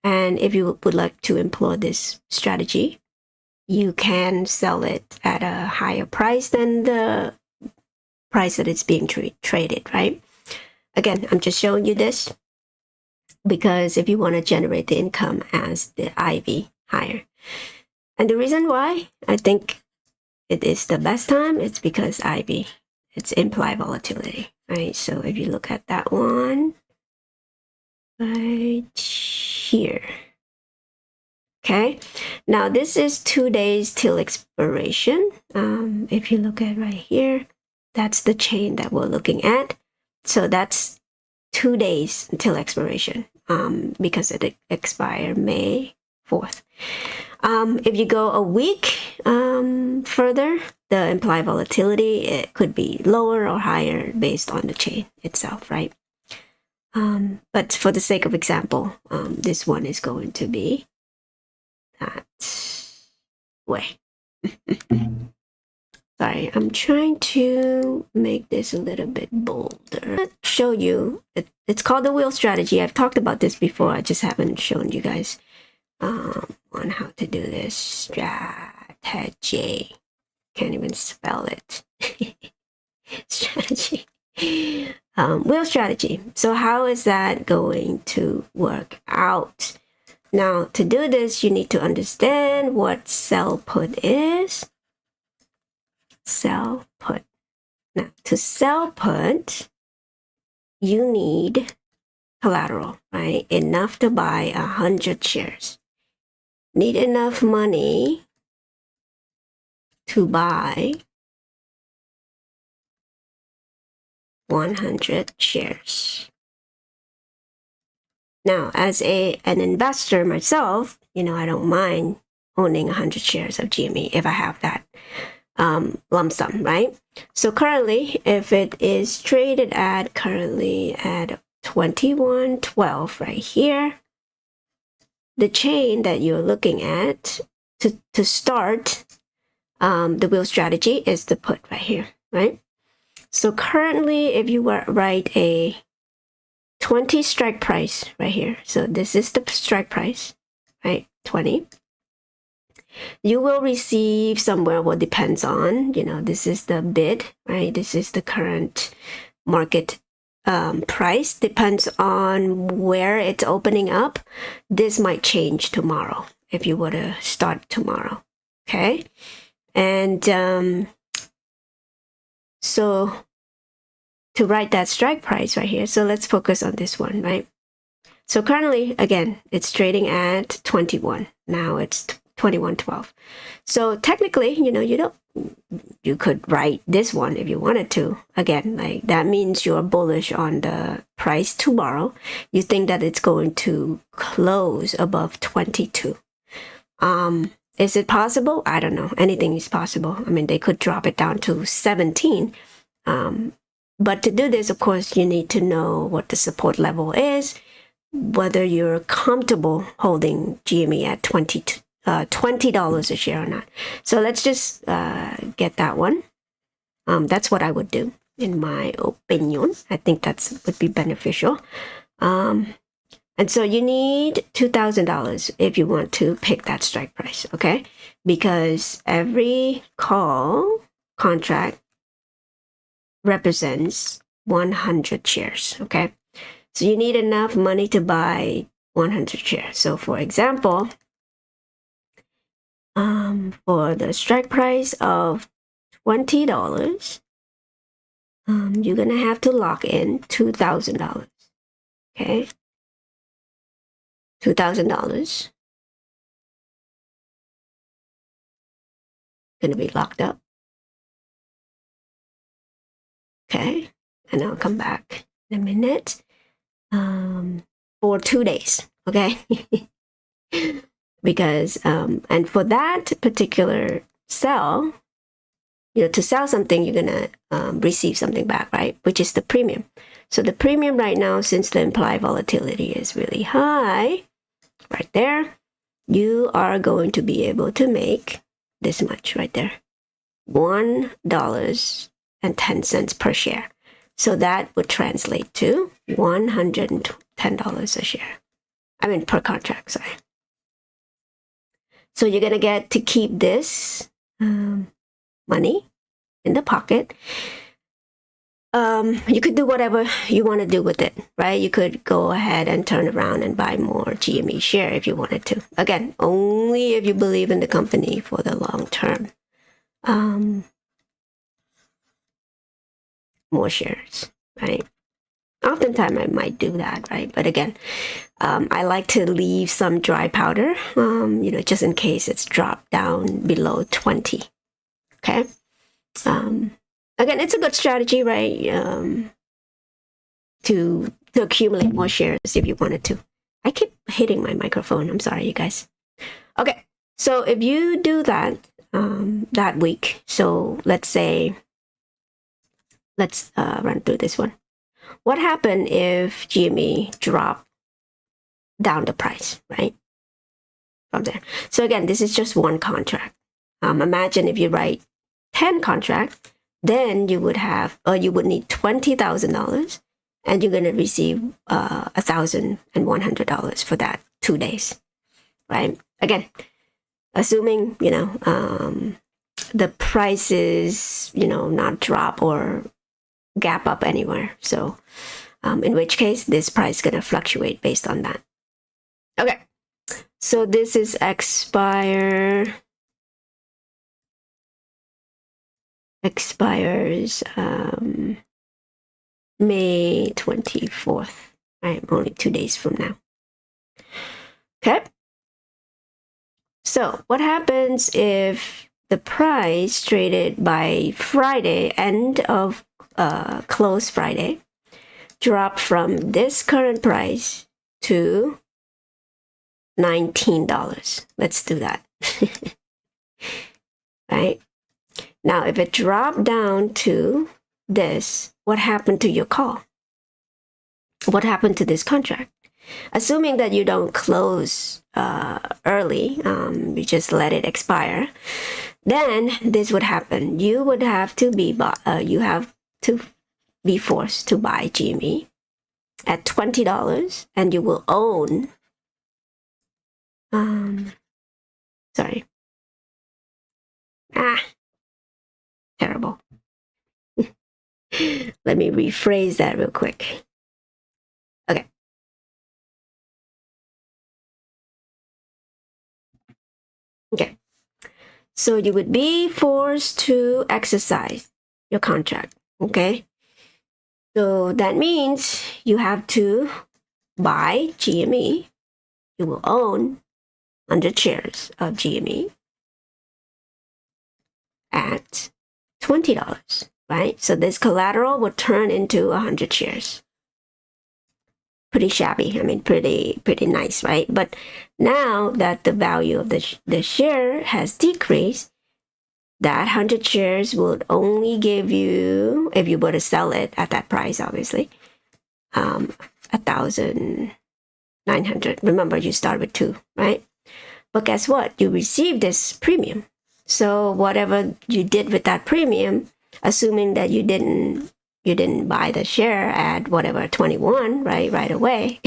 And if you would like to employ this strategy, you can sell it at a higher price than the price that it's being traded, right? Again, I'm just showing you this because if you want to generate the income as the IV higher. And the reason why I think it is the best time, it's because IV, it's implied volatility, right? So if you look at that one right here. Okay, now this is 2 days till expiration. If you look at right here, that's the chain that we're looking at. So that's 2 days until expiration, because it expired May 4th. If you go a week further, the implied volatility, it could be lower or higher based on the chain itself, right? But for the sake of example, this one is going to be that way. Sorry, I'm trying to make this a little bit bolder. I'll show you. It's called the wheel strategy. I've talked about this before. I just haven't shown you guys on how to do this strategy. Can't even spell it. Strategy. Wheel strategy. So how is that going to work out? Now, to do this, you need to understand what sell put is. Sell put. Now, to sell put, you need collateral, right? Enough to buy 100 shares. Need enough money to buy 100 shares. Now, as an investor myself, I don't mind owning 100 shares of GME if I have that lump sum, right? So currently, if it is traded at currently at 21.12 right here, the chain that you're looking at to start the wheel strategy is the put right here, right? So currently, if you were write a 20 strike price right here, so this is the strike price, right? 20. You will receive somewhere, well, depends on, this is the bid, right? This is the current market price. Depends on where it's opening up. This might change tomorrow if you were to start tomorrow, okay? And So to write that strike price right here, so let's focus on this one, right? So currently, again, it's trading at 21. Now it's 21.12. So technically, you could write this one if you wanted to. Again, like that means you're bullish on the price tomorrow. You think that it's going to close above 22. Is it possible? I don't know. Anything is possible. I mean, they could drop it down to 17. But to do this, of course, you need to know what the support level is, whether you're comfortable holding GME at $20 a share or not. So let's just get that one. That's what I would do, in my opinion. I think would be beneficial. And so you need $2,000 if you want to pick that strike price, okay? Because every call contract represents 100 shares, okay? So you need enough money to buy 100 shares. So for example, for the strike price of $20, you're gonna have to lock in $2,000, okay? $2,000 gonna be locked up, okay? And I'll come back in a minute. For 2 days, okay? Because and for that particular sell, to sell something, you're gonna receive something back, right? Which is the premium. So the premium right now, since the implied volatility is really high, right there, you are going to be able to make this much right there, $1.10 per share. So that would translate to $110 a share. I mean, per contract, sorry. So you're going to get to keep this money in the pocket. You could do whatever you want to do with it, right? You could go ahead and turn around and buy more GME share if you wanted to. Again, only if you believe in the company for the long term. More shares, right? Oftentimes I might do that, right? But again, I like to leave some dry powder, just in case it's dropped down below 20. Okay. Again, it's a good strategy, right? To accumulate more shares if you wanted to. I keep hitting my microphone. I'm sorry, you guys. Okay. So if you do that that week, so let's run through this one. What happened if GME dropped down the price, right? From there. So again, this is just one contract. Imagine if you write 10 contracts, then you would need $20,000, and you're going to receive $1,100 for that 2 days, right? Again, assuming the prices not drop or gap up anywhere. So in which case this price is going to fluctuate based on that. Okay, so this is expires May 24th, right? Only 2 days from now. Okay, so what happens if the price traded by Friday, end of close Friday, drop from this current price to $19? Let's do that. Right? Now, if it dropped down to this, what happened to your call? What happened to this contract? Assuming that you don't close early, you just let it expire, then this would happen. You would have to be forced to buy GME at $20, and you will own. Terrible. Let me rephrase that real quick. Okay. Okay. So you would be forced to exercise your contract. Okay. So that means you have to buy GME. You will own 100 shares of GME at $20, right? So this collateral will turn into 100 shares. Pretty shabby. I mean, pretty nice, right? But now that the value of the share has decreased, that 100 shares would only give you, if you were to sell it at that price, obviously, 1,900. Remember, you start with 2, right? But guess what? You receive this premium. So whatever you did with that premium, assuming that you didn't buy the share at whatever 21, right away,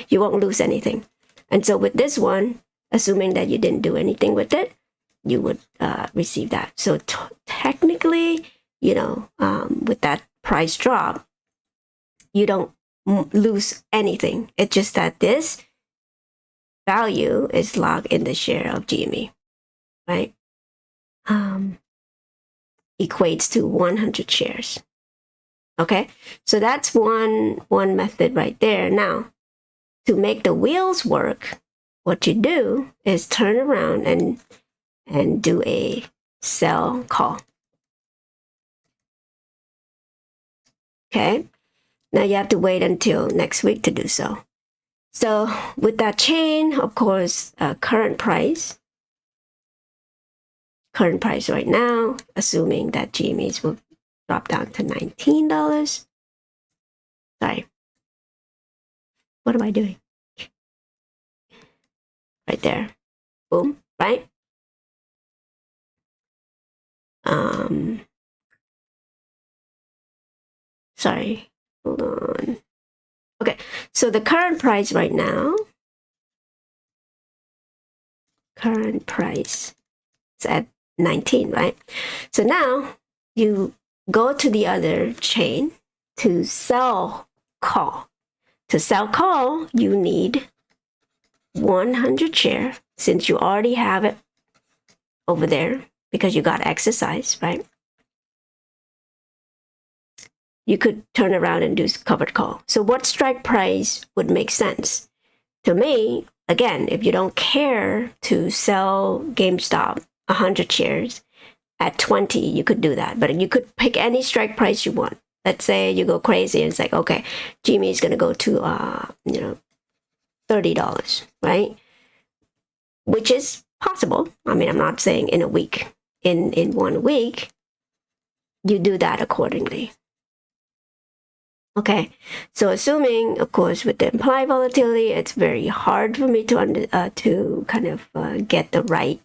you won't lose anything. And so with this one, assuming that you didn't do anything with it, you would receive that. So technically, with that price drop, you don't lose anything. It's just that this value is locked in the share of GME, right? Equates to 100 shares. Okay, so that's one method right there. Now, to make the wheels work, what you do is turn around and do a sell call. Okay, now you have to wait until next week to do so. So with that chain, of course, current price right now, assuming that GMEs will drop down to $19. Sorry. What am I doing? Right there. Boom, right? Sorry. Hold on. Okay, so the current price right now, is at 19, right? So now you go to the other chain to sell call. To sell call, you need 100 share, since you already have it over there because you got exercise, right? You could turn around and do covered call. So what strike price would make sense? To me, again, if you don't care to sell GameStop 100 shares at 20, you could do that. But you could pick any strike price you want. Let's say you go crazy and it's like, okay, GME is going to go to, $30, right? Which is possible. I mean, I'm not saying in a week. In 1 week, you do that accordingly. Okay, so assuming, of course, with the implied volatility, it's very hard for me to kind of get the right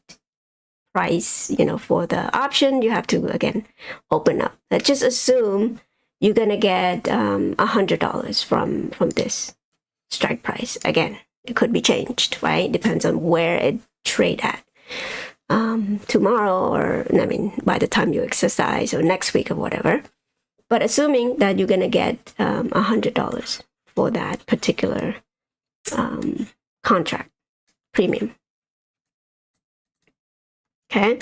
price, for the option. You have to, again, open up. Let's just assume you're going to get $100 from this strike price. Again, it could be changed, right? Depends on where it trade at. Tomorrow, or by the time you exercise, or next week or whatever. But assuming that you're going to get $100 for that particular contract premium. Okay.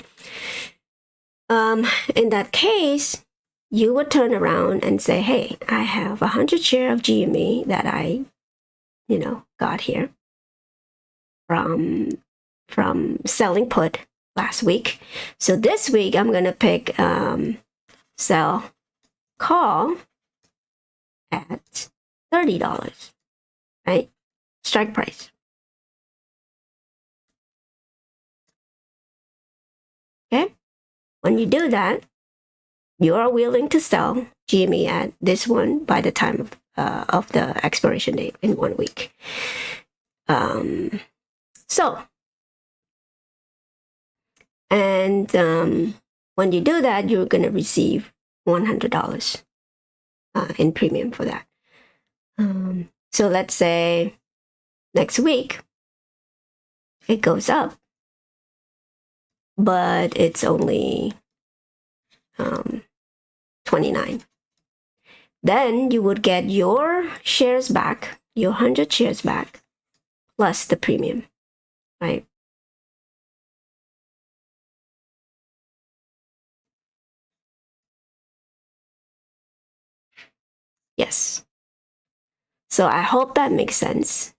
In that case, you would turn around and say, hey, I have 100 share of GME that I, got here from selling put last week. So this week, I'm going to pick sell call at $30, right? Strike price. Okay. When you do that, you are willing to sell GME at this one by the time of the expiration date in 1 week. When you do that, you're going to receive $100 in premium for that. So let's say next week it goes up, but it's only 29. Then you would get your shares back, your 100 shares back, plus the premium, right? Yes. So I hope that makes sense.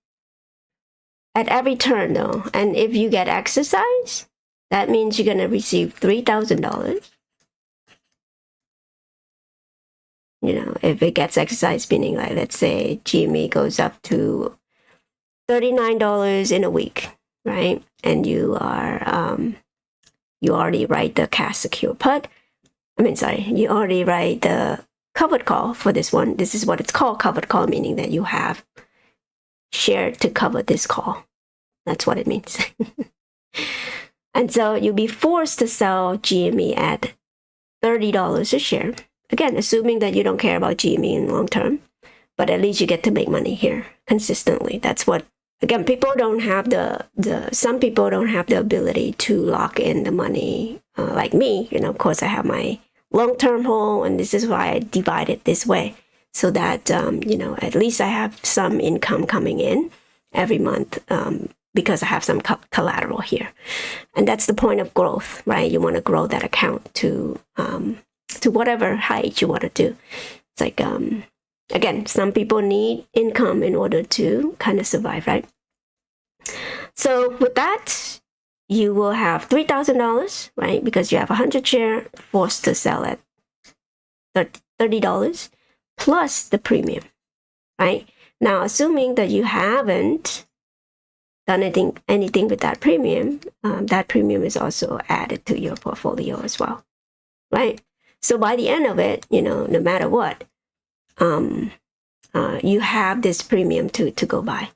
At every turn, though, and if you get exercise, that means you're going to receive $3,000. You know, if it gets exercise, meaning like, let's say GME goes up to $39 in a week, right? And you are, you already write the cash secure put. You already write the covered call for this one. This is what it's called, covered call, meaning that you have shared to cover this call. That's what it means. And so you'll be forced to sell GME at $30 a share. Again, assuming that you don't care about GME in long term, but at least you get to make money here consistently. That's what, again, people don't have some people don't have the ability to lock in the money like me. You know, of course, I have my long-term hold, and this is why I divide it this way, so that, you know, at least I have some income coming in every month because I have some collateral here. And that's the point of growth, right? You want to grow that account to whatever height you want to do. It's like, again, some people need income in order to kind of survive, right? So with that, you will have $3,000, right? Because you have 100 share forced to sell at $30 plus the premium, right? Now, assuming that you haven't done anything with that premium is also added to your portfolio as well, right? So by the end of it, you know, no matter what, you have this premium to go by.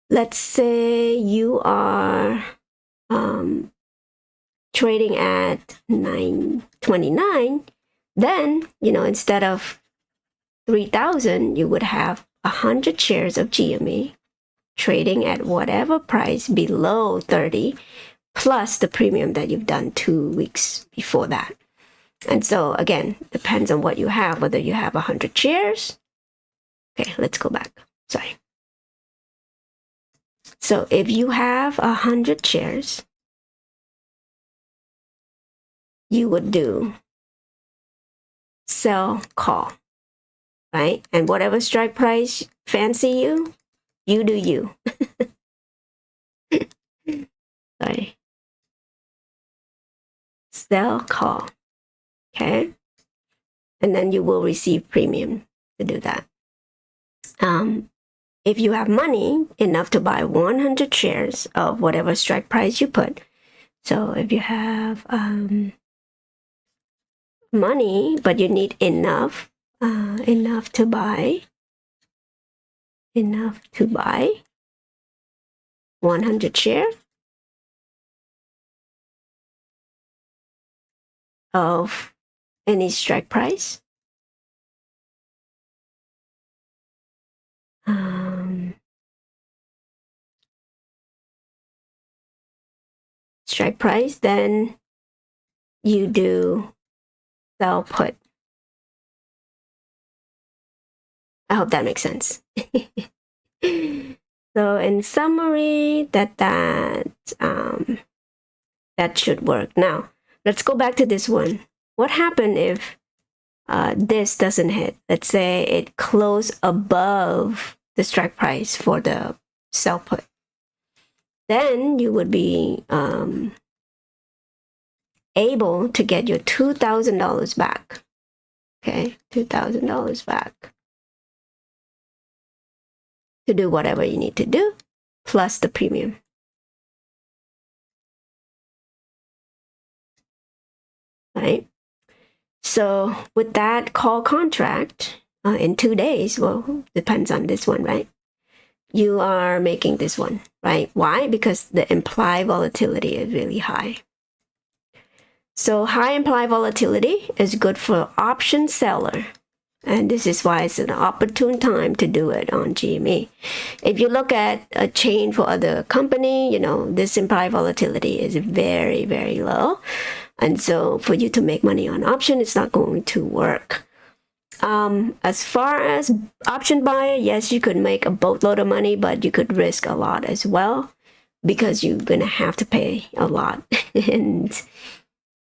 Let's say you are trading at $9.29, then, you know, instead of 3,000, you would have 100 shares of GME trading at whatever price below 30, plus the premium that you've done 2 weeks before that. And so again, depends on what you have, whether you have 100 shares. Okay, let's go back. Sorry. So if you have 100 shares, you would do sell call, right? And whatever strike price fancy you, you do you. Sorry. Sell call. Okay. And then you will receive premium to do that. If you have money enough to buy 100 shares of whatever strike price you put, so if you have money, but you need enough to buy 100 shares of any strike price. Strike price, then you do sell put. I hope that makes sense. So in summary, that should work. Now, let's go back to this one. What happened if this doesn't hit? Let's say it closed above the strike price for the sell put. Then you would be able to get your $2,000 back. Okay, $2,000 back to do whatever you need to do, plus the premium. Right? So with that call contract in 2 days, well, depends on this one, right? You are making this one, right? Why? Because the implied volatility is really high. So high implied volatility is good for option seller. And this is why it's an opportune time to do it on GME. If you look at a chain for other company, you know, this implied volatility is very, very low. And so for you to make money on option, it's not going to work. As far as option buyer, yes, you could make a boatload of money, but you could risk a lot as well, because you're going to have to pay a lot and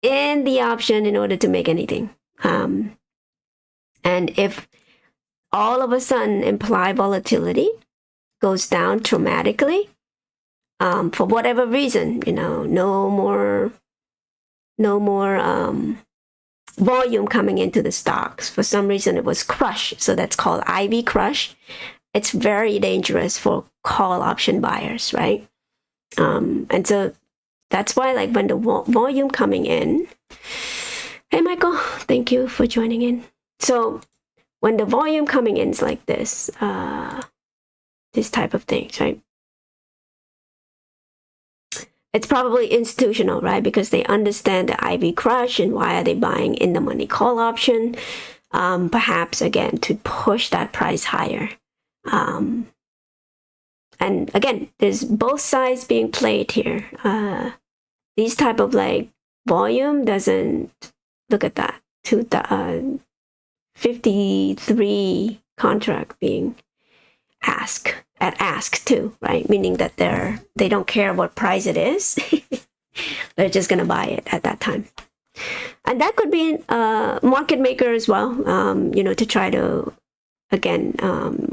in the option in order to make anything. And if all of a sudden implied volatility goes down dramatically, for whatever reason, no more volume coming into the stocks. For some reason, it was crush. So that's called IV crush. It's very dangerous for call option buyers, right? And so that's why, like, when the volume coming in, hey, Michael, thank you for joining in. So when the volume coming in is like this type of things, right? It's probably institutional, right? Because they understand the IV crush and why are they buying in the money call option? Perhaps, again, to push that price higher. And again, there's both sides being played here. These type of like volume doesn't, look at that, 53 contract being ask too, right? Meaning that they don't care what price it is. They're just gonna buy it at that time. And that could be a market maker as well, to try to, again,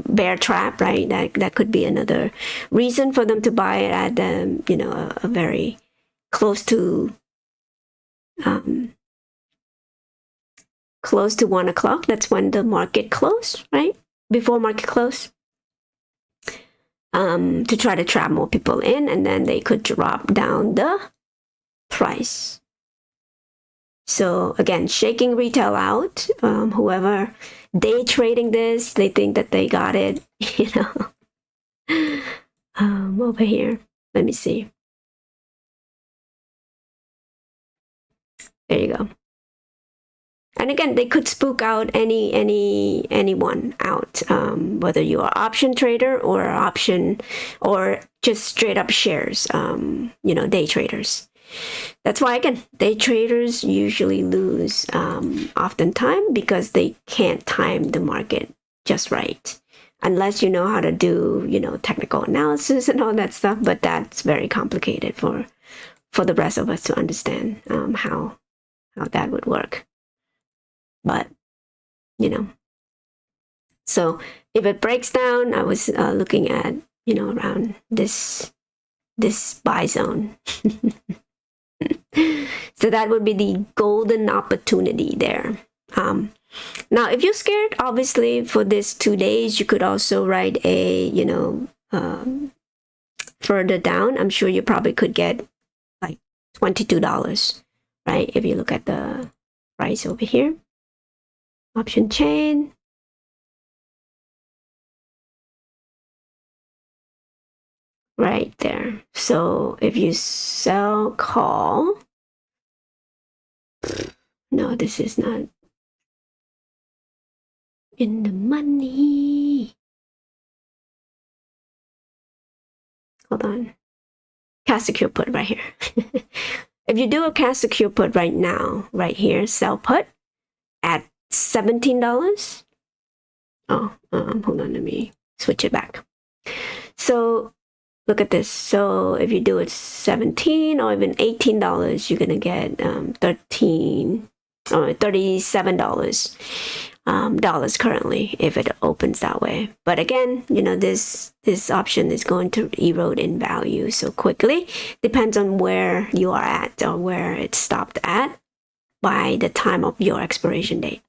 bear trap, right? That could be another reason for them to buy it at, a very close to 1 o'clock. That's when the market closed, right? Before market close. To try to trap more people in, and then they could drop down the price. So again, shaking retail out. Whoever day trading this, they think that they got it, over here. Let me see. There you go. And again, they could spook out anyone out, whether you are option trader or option or just straight up shares, day traders. That's why, again, day traders usually lose oftentimes because they can't time the market just right, unless you know how to do, technical analysis and all that stuff. But that's very complicated for the rest of us to understand how that would work. But, so if it breaks down, I was looking at, around this buy zone. So that would be the golden opportunity there. Now, if you're scared, obviously, for this 2 days, you could also write a, further down. I'm sure you probably could get like $22, right? If you look at the price over here. Option chain. Right there. So if you sell call, no, this is not in the money. Hold on. Cash secure put right here. If you do a cash secure put right now, right here, sell put at $17. Oh, hold on, let me switch it back. So look at this. So if you do it $17 or even $18, you're gonna get $37 dollars currently if it opens that way. But again, this option is going to erode in value so quickly. Depends on where you are at or where it stopped at by the time of your expiration date.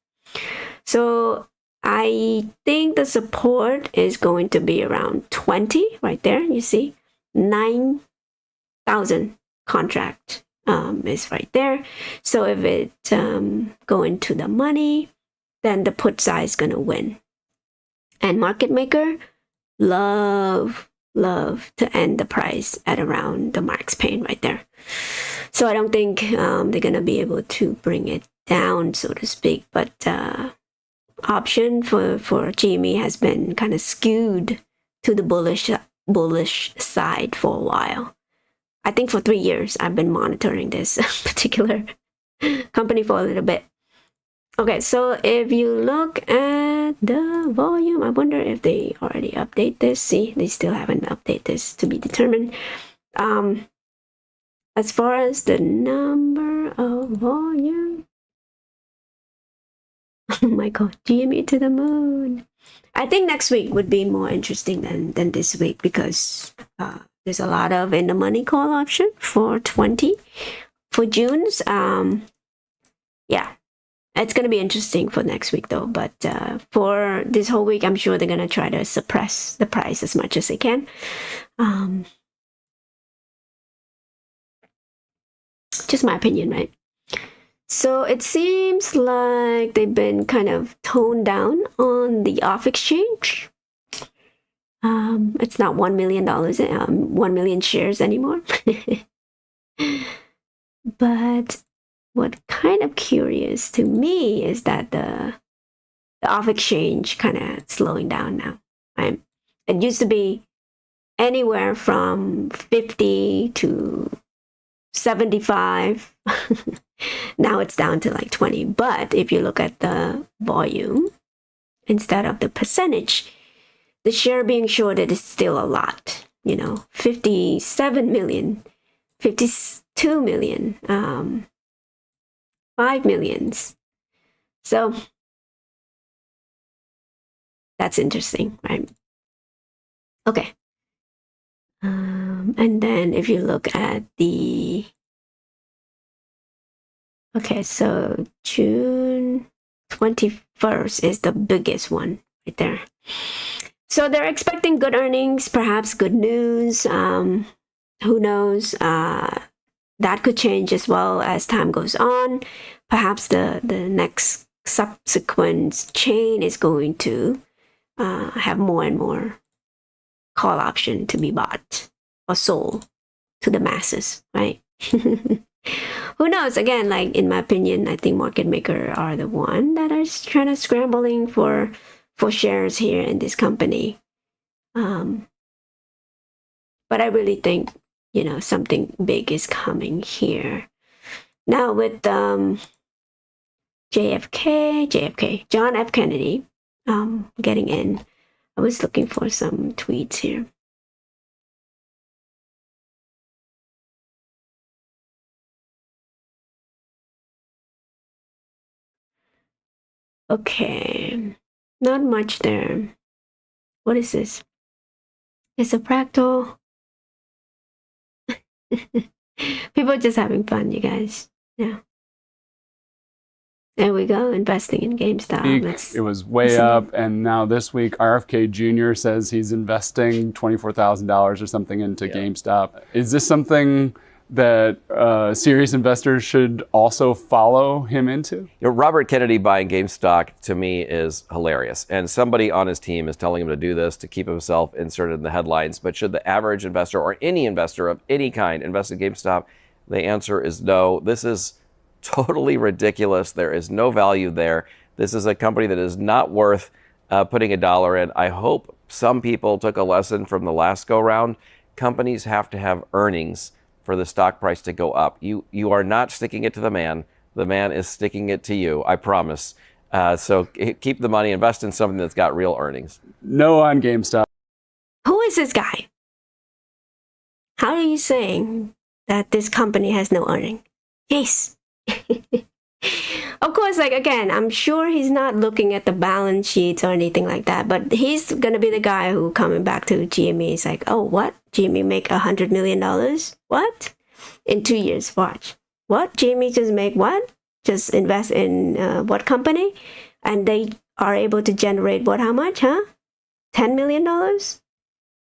So I think the support is going to be around 20 right there. You see 9,000 contract is right there. So if it go into the money, then the put side is going to win. And market maker love to end the price at around the max pain right there. So I don't think they're going to be able to bring it down, so to speak. But option for GME has been kind of skewed to the bullish side for a while. I think for 3 years I've been monitoring this particular company for a little bit. Okay, so if you look at the volume, I wonder if they already update this. See, they still haven't updated this, to be determined. As far as the number of volume, oh my god, GME to the moon. I think next week would be more interesting than this week because there's a lot of in the money call option for 20 for June's. Yeah, it's going to be interesting for next week though. But for this whole week, I'm sure they're going to try to suppress the price as much as they can. Just my opinion, right? So it seems like they've been kind of toned down on the off exchange. It's not $1 million, 1 million shares anymore. But what kind of curious to me is that the off exchange kind of slowing down now. Right? It used to be anywhere from 50 to 75. Now it's down to like 20. But if you look at the volume instead of the percentage, the share being shorted is still a lot. 57 million, 52 million, 5 millions. So that's interesting, right? Okay. And then if you look at the so June 21st is the biggest one right there. So they're expecting good earnings, perhaps good news. Who knows? That could change as well as time goes on. Perhaps the next subsequent chain is going to have more and more call option to be bought or sold to the masses, right? Who knows? Again, like in my opinion, I think market maker are the one that are trying to scrambling for shares here in this company. But I really think something big is coming here. Now with JFK, John F. Kennedy, getting in. I was looking for some tweets here. Okay, not much there. What is this? It's a fractal. People are just having fun, you guys. Yeah. There we go, investing in GameStop. It was way up, and now this week, RFK Jr. says he's investing $24,000 or something into GameStop. Is this something that serious investors should also follow him into? Robert Kennedy buying GameStop to me is hilarious. And somebody on his team is telling him to do this to keep himself inserted in the headlines. But should the average investor or any investor of any kind invest in GameStop? The answer is no. This is totally ridiculous. There is no value there. This is a company that is not worth putting $1 in. I hope some people took a lesson from the last go round. Companies have to have earnings for the stock price to go up. You are not sticking it to the man. The man is sticking it to you, I promise. So keep the money, invest in something that's got real earnings. No on GameStop. Who is this guy? How are you saying that this company has no earning? Yes. Of course, like again, I'm sure he's not looking at the balance sheets or anything like that, but he's gonna be the guy who coming back to GME is like, oh, what? GME make $100 million? What? In 2 years, watch. What? GME just make what? Just invest in what company? And they are able to generate what, how much, huh? $10 million?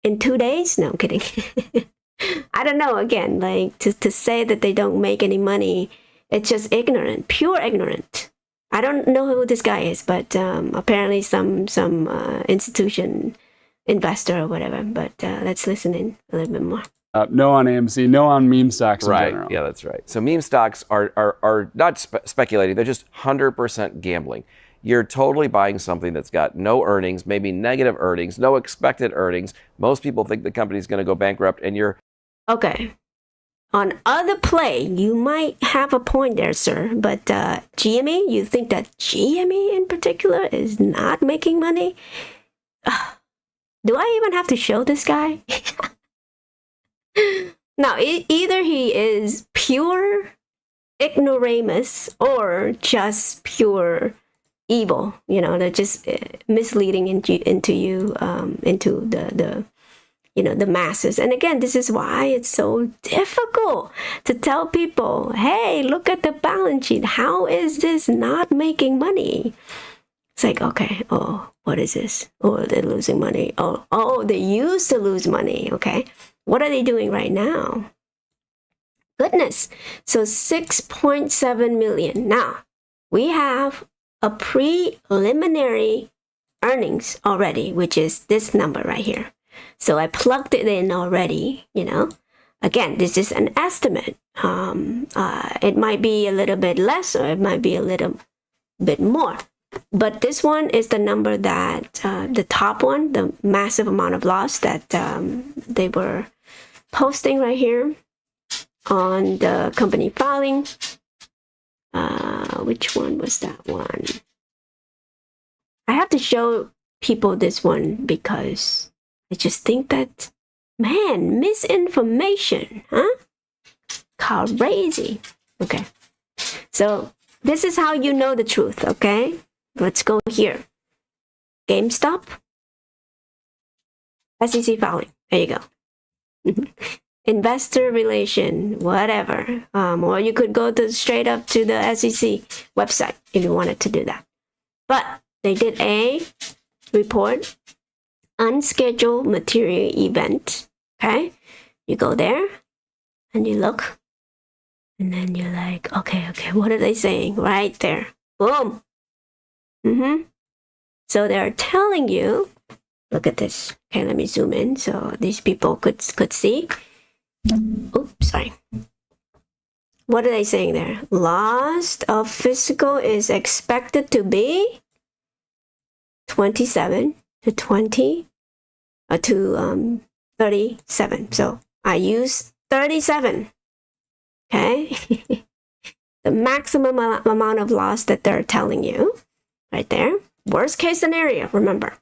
In 2 days? No, I'm kidding. I don't know, again, like to say that they don't make any money, it's just ignorant, pure ignorant. I don't know who this guy is, but apparently some institution investor or whatever. But let's listen in a little bit more. No on AMC, no on meme stocks in general. Right, yeah, that's right. So meme stocks are not speculating, they're just 100% gambling. You're totally buying something that's got no earnings, maybe negative earnings, no expected earnings. Most people think the company's going to go bankrupt, and you're... Okay. On other play, you might have a point there, sir. But GME, you think that GME in particular is not making money? Do I even have to show this guy? Now, either he is pure ignoramus or just pure evil. They're just misleading into you, into the the masses. And again, this is why it's so difficult to tell people, hey, look at the balance sheet. How is this not making money? It's like, okay, oh, what is this? Oh, they're losing money. Oh, they used to lose money. Okay, what are they doing right now? Goodness. So 6.7 million. Now, we have a preliminary earnings already, which is this number right here. So I plugged it in already, Again, this is an estimate. It might be a little bit less or it might be a little bit more. But this one is the number that, the top one, the massive amount of loss that they were posting right here on the company filing. Which one was that one? I have to show people this one because I just think that, man, misinformation, huh? Crazy. Okay. So this is how you know the truth, okay? Let's go here. GameStop. SEC filing. There you go. Investor relation, whatever. Or you could go straight up to the SEC website if you wanted to do that. But they did a report, unscheduled material event. Okay, you go there and you look, and then you're like, okay, what are they saying right there? Boom. So they're telling you, look at this. Okay, let me zoom in so these people could see. Oops, sorry. What are they saying there? Loss of fiscal is expected to be 27 to 20 to 37. So I use 37. Okay. The maximum amount of loss that they're telling you right there. Worst case scenario, remember.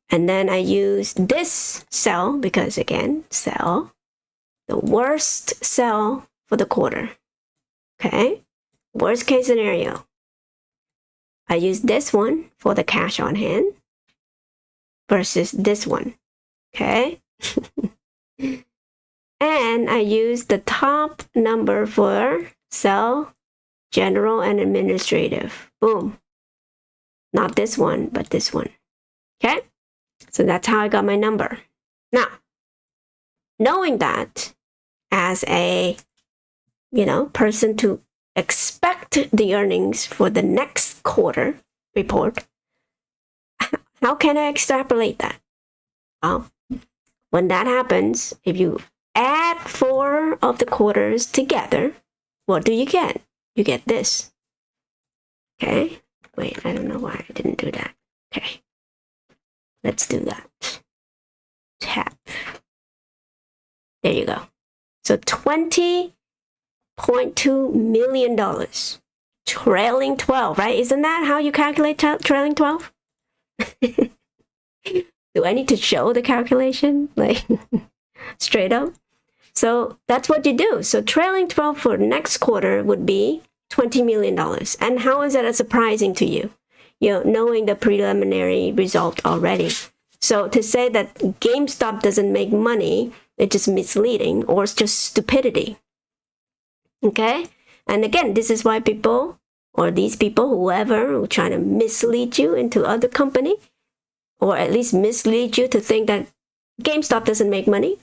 And then I use this cell because again, cell, the worst cell for the quarter. Okay. Worst case scenario. I use this one for the cash on hand versus this one. Okay. And I use the top number for cell, general, and administrative. Boom. Not this one, but this one. Okay. So that's how I got my number. Now, knowing that as a, person to expect the earnings for the next quarter report, how can I extrapolate that? Well, when that happens, if you add 4 of the quarters together, what do you get? You get this. Okay. Wait, I don't know why I didn't do that. Okay. Let's do that. Tap. There you go. So $20.2 million. Trailing 12, right? Isn't that how you calculate trailing 12? Do I need to show the calculation? Like, straight up? So that's what you do. So trailing 12 for next quarter would be $20 million. And how is that surprising to you? Knowing the preliminary result already. So to say that GameStop doesn't make money, it's just misleading or it's just stupidity. Okay? And again, this is why people, or these people, whoever, who trying to mislead you into other company, or at least mislead you to think that GameStop doesn't make money,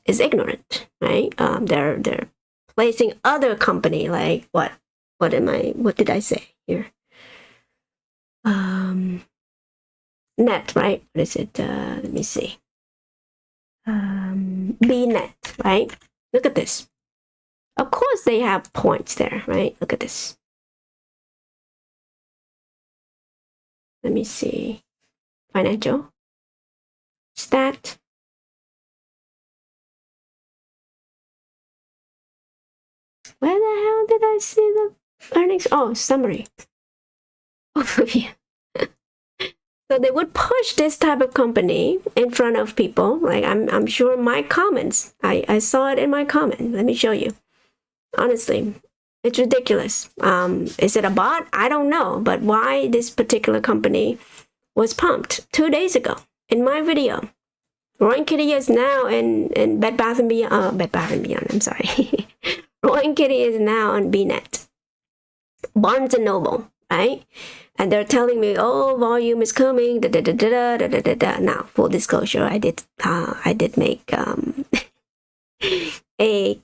is ignorant, right? They're placing other company like what did I say here? Net, right? What is it? Let me see. BNet, right? Look at this. Of course they have points there, right? Look at this. Let me see. Financial. Stat. Where the hell did I see the earnings? Oh, summary. Overview. So they would push this type of company in front of people. Like I'm sure my comments, I saw it in my comment. Let me show you. Honestly, It's ridiculous. Is it a bot? I don't know. But why this particular company was pumped 2 days ago in my video. Roaring Kitty is now in Bed Bath & Beyond. Bed Bath & Beyond, I'm sorry. Roaring Kitty is now on BNet. Barnes & Noble, right? And they're telling me, oh, volume is coming. Da, da, da, da, da, da, da, da. Now, full disclosure, I did make a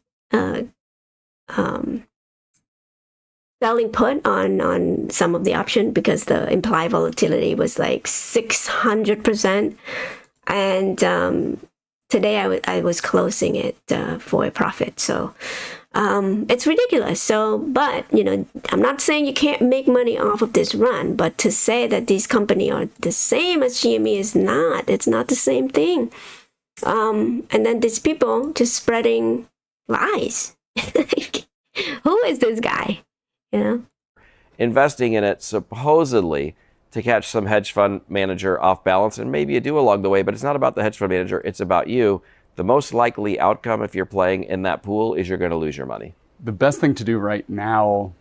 selling put on some of the option because the implied volatility was like 600%. And today I was closing it for a profit. So it's ridiculous. So, but, you know, I'm not saying you can't make money off of this run, but to say that these companies are the same as GME is not. It's not the same thing. And then these people just spreading lies. Who is this guy? You know? Investing in it supposedly to catch some hedge fund manager off balance, and maybe you do along the way, but it's not about the hedge fund manager, it's about you. The most likely outcome if you're playing in that pool is you're going to lose your money. The best thing to do right now,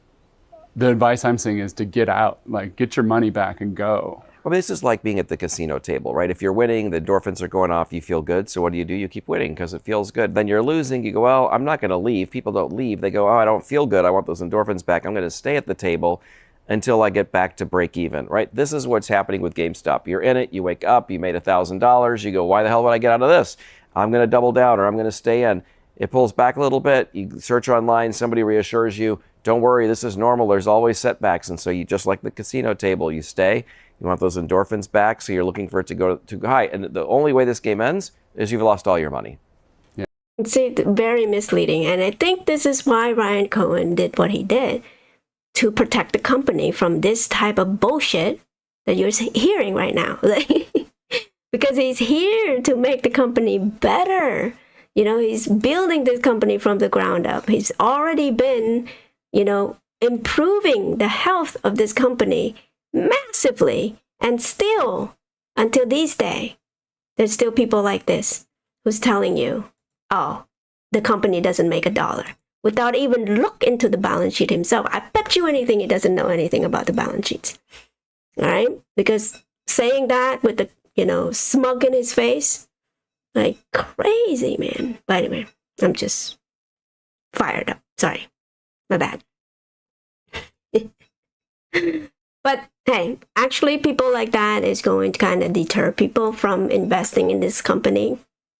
the advice I'm seeing is to get out, like get your money back and go. Well, this is like being at the casino table, right? If you're winning, the endorphins are going off, you feel good. So what do? You keep winning because it feels good. Then you're losing, you go, well, I'm not going to leave. People don't leave. They go, oh, I don't feel good. I want those endorphins back. I'm going to stay at the table until I get back to break even, right? This is what's happening with GameStop. You're in it, you wake up, you made $1,000, you go, why the hell would I get out of this? I'm going to double down or I'm going to stay in. It pulls back a little bit. You search online, somebody reassures you, don't worry, this is normal. There's always setbacks. And so you, just like the casino table, you stay. You want those endorphins back, so you're looking for it to go too high. And the only way this game ends is you've lost all your money. Yeah. It's very misleading. And I think this is why Ryan Cohen did what he did, to protect the company from this type of bullshit that you're hearing right now. Because he's here to make the company better. You know, he's building this company from the ground up. He's already been, you know, improving the health of this company massively. And still, until this day, there's still people like this who's telling you, oh, the company doesn't make $1, without even look into the balance sheet himself. I bet you anything he doesn't know anything about the balance sheets. All right? Because saying that with the, you know, smug in his face, like crazy, man. But anyway, I'm just fired up. Sorry. My bad. But hey, actually people like that is going to kind of deter people from investing in this company.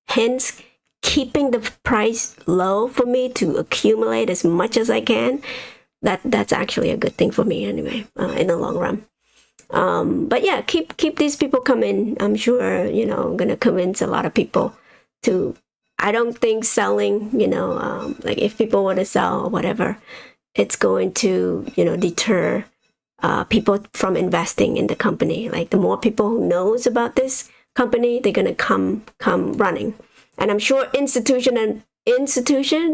Hence, keeping the price low for me to accumulate as much as I can. That's actually a good thing for me anyway, in the long run. But yeah, keep these people coming. I'm sure, you know, I'm going to convince a lot of people to, I don't think selling, you know, like if people want to sell or whatever, it's going to, you know, deter people from investing in the company. Like the more people who knows about this company, they're going to come running. And I'm sure institution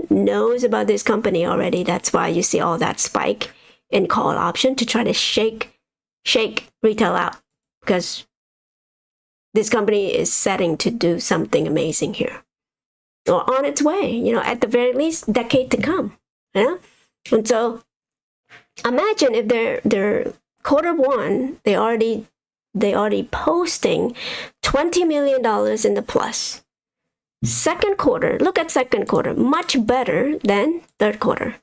knows about this company already. That's why you see all that spike in call option to try to shake retail out, because this company is setting to do something amazing here, or on its way, you know, at the very least decade to come. Yeah. And so imagine if they're Q1, they already posting $20 million in the plus. Second quarter, look at second quarter, much better than third quarter.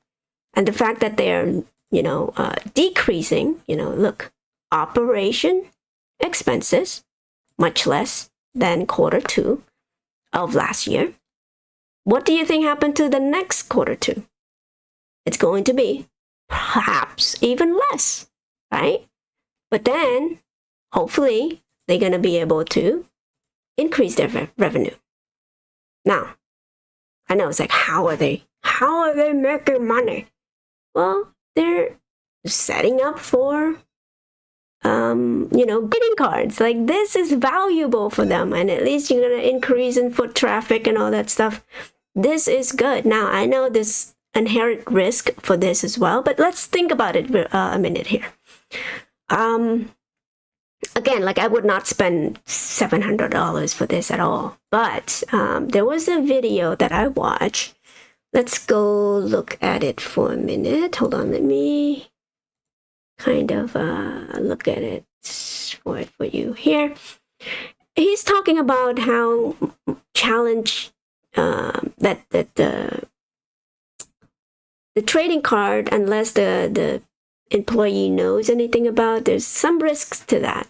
And the fact that they're, you know, decreasing, you know, look, operation expenses, much less than Q2 of last year. What do you think happened to the next Q2? It's going to be perhaps even less, right? But then, hopefully, they're going to be able to increase their revenue. Now, I know it's like, how are they making money? Well, they're setting up for, you know, greeting cards. Like, this is valuable for them, and at least you're going to increase in foot traffic and all that stuff. This is good. Now, I know there's inherent risk for this as well, but let's think about it a minute here. Again, like I would not spend $700 for this at all. But there was a video that I watched let's go look at it for a minute. Hold on, let me kind of look at it for you here. He's talking about how challenge that the trading card, unless the employee knows anything about, there's some risks to that.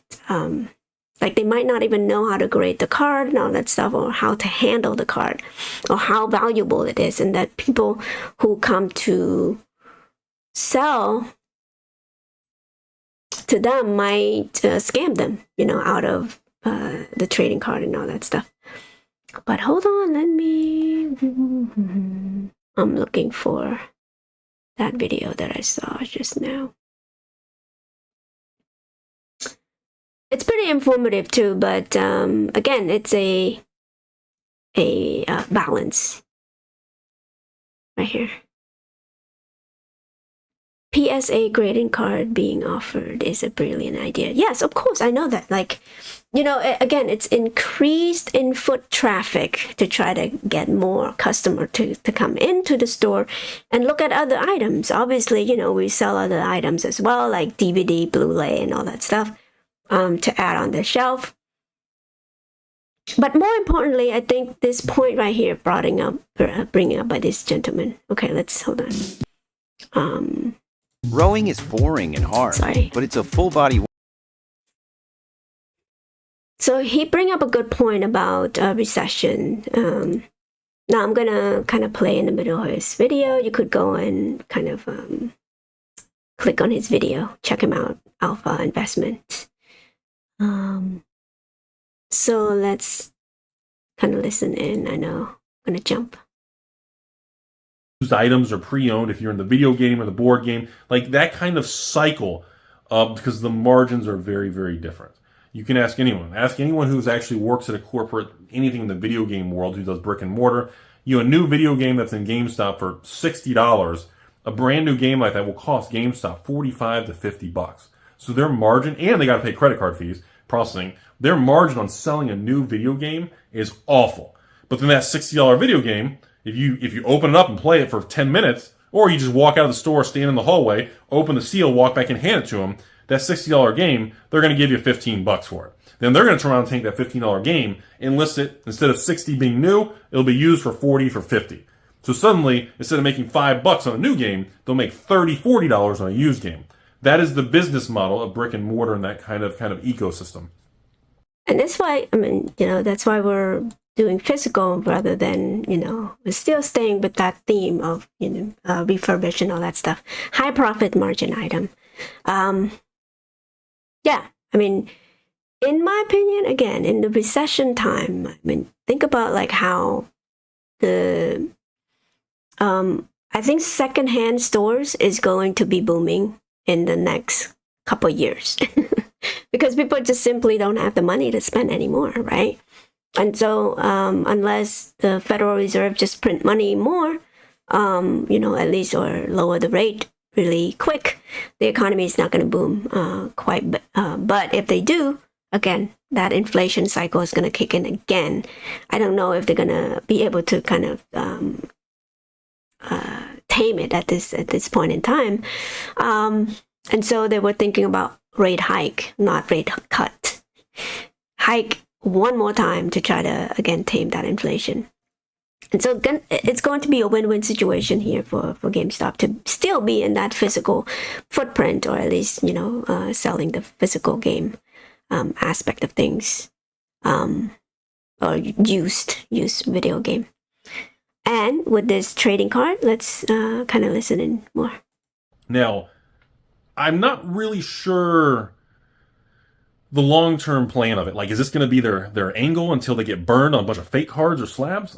Like they might not even know how to grade the card and all that stuff, or how to handle the card, or how valuable it is, and that people who come to sell to them might scam them, out of the trading card and all that stuff. But hold on, I'm looking for that video that I saw just now. It's pretty informative too, but again, it's a balance right here. PSA grading card being offered is a brilliant idea. Yes, of course, I know that. Like, again, it's increased in foot traffic to try to get more customer to come into the store and look at other items. Obviously, we sell other items as well, like DVD, Blu-ray, and all that stuff. To add on the shelf. But more importantly, I think this point right here bringing up by this gentleman. Okay, let's hold on. Rowing is boring and hard, but it's a full body. So he bring up a good point about recession. Now I'm gonna kind of play in the middle of his video. You could go and kind of click on his video, check him out, Alpha Investment. So let's kind of listen in. I know I'm gonna jump. Used items are pre-owned if you're in the video game or the board game, like that kind of cycle, because the margins are very, very different. You can ask anyone who's actually works at a corporate, anything in the video game world who does brick and mortar. A new video game that's in GameStop for $60, a brand new game like that will cost GameStop $45 to $50. So their margin, and they got to pay credit card fees, processing, their margin on selling a new video game is awful. But then that $60 video game, if you open it up and play it for 10 minutes, or you just walk out of the store, stand in the hallway, open the seal, walk back and hand it to them, that $60 game, they're going to give you $15 for it. Then they're going to turn around and take that $15 game and list it, instead of 60 being new, it'll be used for 40 for 50. So suddenly, instead of making $5 on a new game, they'll make $30, $40 on a used game. That is the business model of brick and mortar and that kind of ecosystem. And that's why, that's why we're doing physical rather than, we're still staying with that theme of, refurbish and all that stuff. High profit margin item. Yeah, in my opinion, again, in the recession time, think about like how I think secondhand stores is going to be booming in the next couple years because people just simply don't have the money to spend anymore, right? And so unless the Federal Reserve just print money more, at least, or lower the rate really quick, the economy is not going to boom quite. But if they do, again, that inflation cycle is going to kick in again. I don't know if they're going to be able to kind of tame it at this point in time. And so they were thinking about rate hike, not rate cut. Hike one more time to try to, again, tame that inflation. And so it's going to be a win-win situation here for GameStop to still be in that physical footprint, or at least, selling the physical game aspect of things, or used video game. And with this trading card, let's kind of listen in more. Now, I'm not really sure the long-term plan of it. Like, is this going to be their angle until they get burned on a bunch of fake cards or slabs?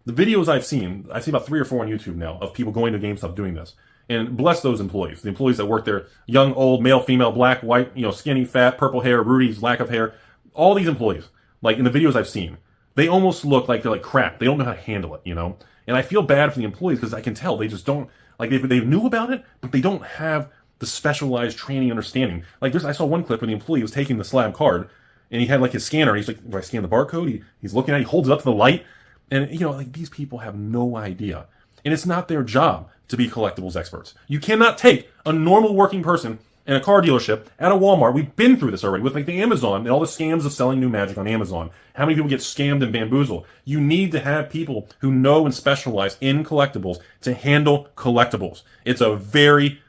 The videos I've seen about 3 or 4 on YouTube now of people going to GameStop doing this. And bless those employees. The employees that work there, young, old, male, female, black, white, skinny, fat, purple hair, Rudy's, lack of hair. All these employees, like in the videos I've seen, they almost look like they're like crap. They don't know how to handle it, And I feel bad for the employees because I can tell they just don't, like they knew about it, but they don't have the specialized training understanding. Like I saw one clip where the employee was taking the slab card and he had like his scanner. He's like, do I scan the barcode? He's looking at it, he holds it up to the light. And, like these people have no idea. And it's not their job to be collectibles experts. You cannot take a normal working person in a car dealership at a Walmart. We've been through this already with like the Amazon and all the scams of selling new magic on Amazon. How many people get scammed and bamboozled? You need to have people who know and specialize in collectibles to handle collectibles. It's a very,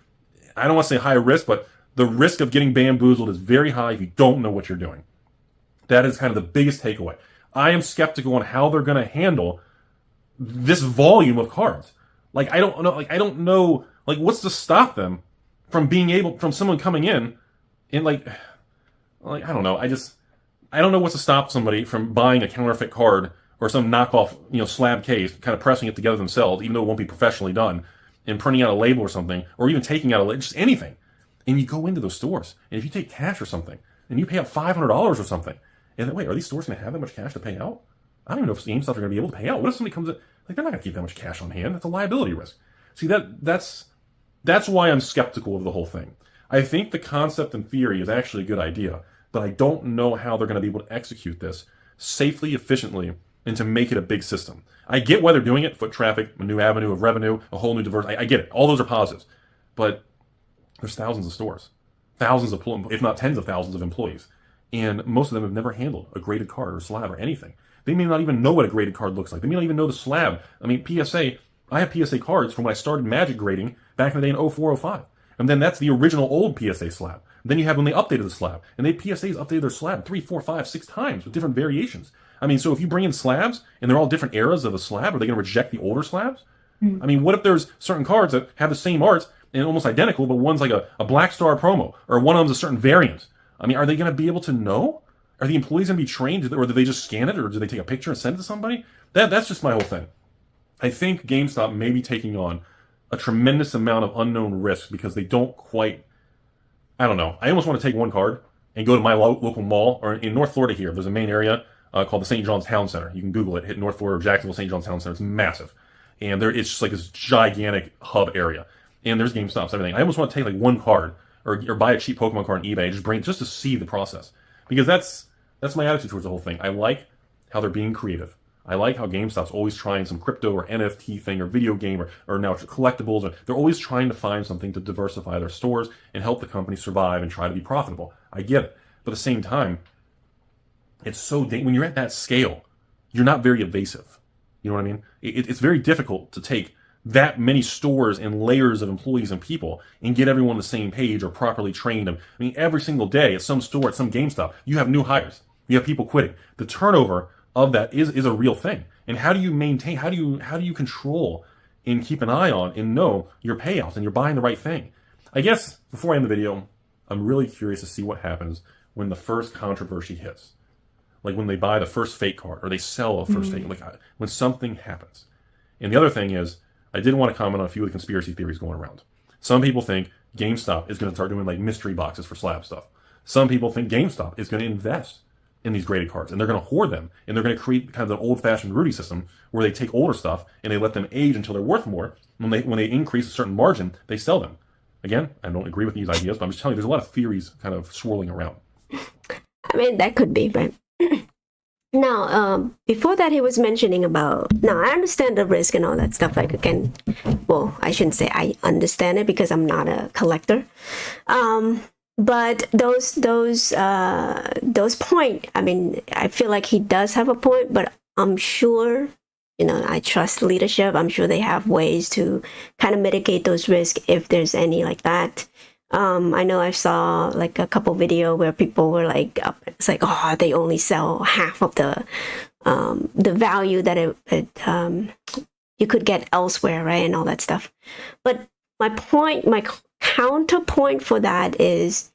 I don't want to say high risk, but the risk of getting bamboozled is very high if you don't know what you're doing. That is kind of the biggest takeaway. I am skeptical on how they're going to handle this volume of cards. Like, I don't know, what's to stop them from from someone coming in and I don't know. I don't know what's to stop somebody from buying a counterfeit card or some knockoff, slab case, kind of pressing it together themselves, even though it won't be professionally done, and printing out a label or something, or even taking out just anything. And you go into those stores, and if you take cash or something, and you pay out $500 or something, and then, wait, are these stores going to have that much cash to pay out? I don't even know if GameStop are going to be able to pay out. What if somebody comes in, they're not going to keep that much cash on hand. That's a liability risk. See, that's why I'm skeptical of the whole thing. I think the concept and theory is actually a good idea, but I don't know how they're going to be able to execute this safely, efficiently, and to make it a big system. I get why they're doing it, foot traffic, a new avenue of revenue, a whole new diverse. I get it. All those are positives. But there's thousands of stores, thousands of, if not tens of thousands of employees. And most of them have never handled a graded card or slab or anything. They may not even know what a graded card looks like. They may not even know the slab. I mean, PSA, I have PSA cards from when I started Magic grading back in the day in 04, 05. And then that's the original old PSA slab. Then you have when they updated the slab. And PSAs updated their slab 3, 4, 5, 6 times with different variations. I mean, so if you bring in slabs and they're all different eras of a slab, are they going to reject the older slabs? I mean, what if there's certain cards that have the same arts and almost identical, but one's like a Black Star promo, or one of them's a certain variant? I mean, are they going to be able to know? Are the employees going to be trained, or do they just scan it, or do they take a picture and send it to somebody? That's just my whole thing. I think GameStop may be taking on a tremendous amount of unknown risk because they don't quite, I don't know. I almost want to take one card and go to my local mall, or in North Florida here, there's a main area called the St. John's Town Center. You can Google it, hit North Florida or Jacksonville St. John's Town Center. It's massive. And it's just like this gigantic hub area. And there's GameStops, everything. I almost want to take like one card or buy a cheap Pokemon card on eBay and just to see the process. Because that's my attitude towards the whole thing. I like how they're being creative. I like how GameStop's always trying some crypto or NFT thing or video game or now collectibles. Or they're always trying to find something to diversify their stores and help the company survive and try to be profitable. I get it. But at the same time, it's so when you're at that scale, you're not very evasive. You know what I mean? It's very difficult to take that many stores and layers of employees and people and get everyone on the same page or properly train them. I mean, every single day at some store, at some GameStop, you have new hires. You have people quitting. The turnover of that is a real thing. And how do you maintain, how do you control and keep an eye on and know your payouts and you're buying the right thing? I guess before I end the video, I'm really curious to see what happens when the first controversy hits. Like when they buy the first fake card or they sell a first fake, like when something happens. And the other thing is, I did want to comment on a few of the conspiracy theories going around. Some people think GameStop is going to start doing like mystery boxes for slab stuff. Some people think GameStop is going to invest in these graded cards and they're going to hoard them and they're going to create kind of an old-fashioned Rudy system where they take older stuff and they let them age until they're worth more. When they increase a certain margin, they sell them. Again, I don't agree with these ideas, but I'm just telling you, there's a lot of theories kind of swirling around. I mean, that could be, but now, before that, he was mentioning about, now I understand the risk and all that stuff. Like, again, well, I shouldn't say I understand it because I'm not a collector. But those point, I mean, I feel like he does have a point, but I'm sure, I trust leadership. I'm sure they have ways to kind of mitigate those risks if there's any like that. I know I saw like a couple video where people were like, it's like, oh, they only sell half of the value that you could get elsewhere, right, and all that stuff. But my counterpoint for that is,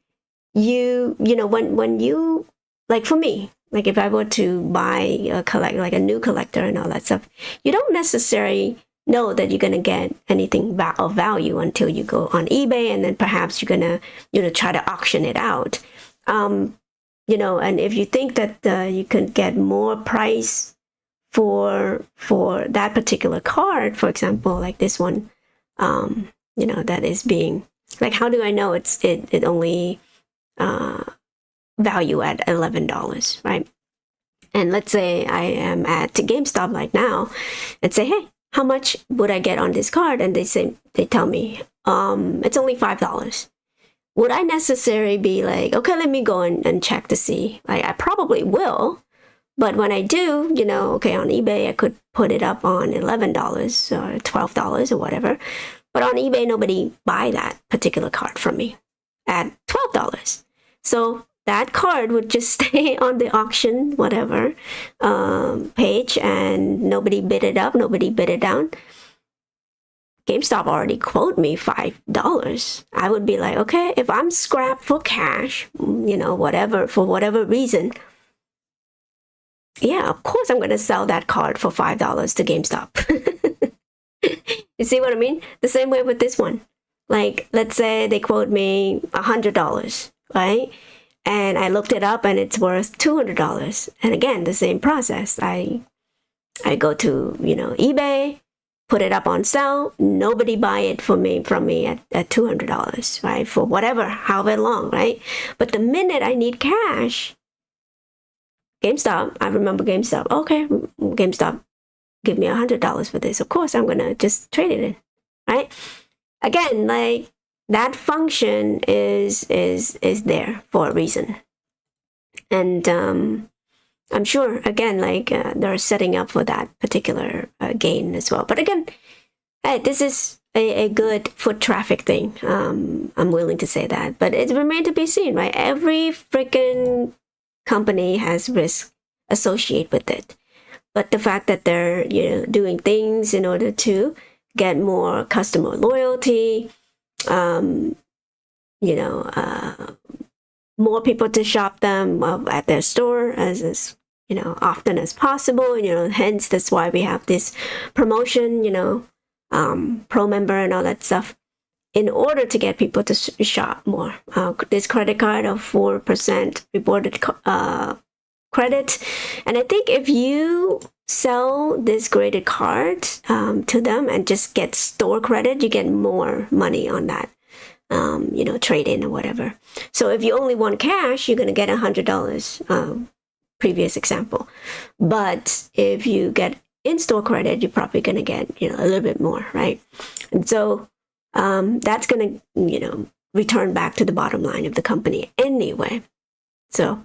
when you, like for me, like if I were to buy like a new collector and all that stuff, you don't necessarily know that you're going to get anything of value until you go on eBay, and then perhaps you're going to try to auction it out. And if you think that you can get more price for that particular card, for example, like this one, that is being, like, how do I know it only value at $11, right? And let's say I am at GameStop like now and say, hey, how much would I get on this card? And they tell me, it's only $5. Would I necessarily be like, okay, let me go and check to see? I probably will. But when I do, you know, okay, on eBay, I could put it up on $11 or $12 or whatever. But on eBay, nobody buy that particular card from me at $12. So that card would just stay on the auction, whatever, page, and nobody bid it up, nobody bid it down. GameStop already quote me $5. I would be like, okay, if I'm scrapped for cash, you know, whatever, for whatever reason, yeah, of course I'm going to sell that card for $5 to GameStop. You see what I mean? The same way with this one. Like, let's say they quote me $100, right? And I looked it up and it's worth $200. And again, the same process. I go to, you know, eBay, put it up on sale. Nobody buy it from me at $200, right? For whatever, however long, right? But the minute I need cash, GameStop, I remember GameStop. Okay, GameStop, give me $100 for this. Of course, I'm gonna just trade it in, right? Again, like that function is there for a reason, and I'm sure again, like they're setting up for that particular gain as well. But again, hey, this is a good foot traffic thing. I'm willing to say that, but it remains to be seen, right? Every freaking company has risk associated with it, but the fact that they're, you know, doing things in order to get more customer loyalty, you know, more people to shop them at their store as you know, often as possible, you know, hence that's why we have this promotion, you know, pro member and all that stuff, in order to get people to shop more. This credit card of 4% reported credit. And I think if you sell this graded card to them and just get store credit, you get more money on that, you know, trade in or whatever. So if you only want cash, you're going to get $100, previous example. But if you get in-store credit, you're probably going to get, you know, a little bit more, right? And so that's going to, you know, return back to the bottom line of the company anyway. So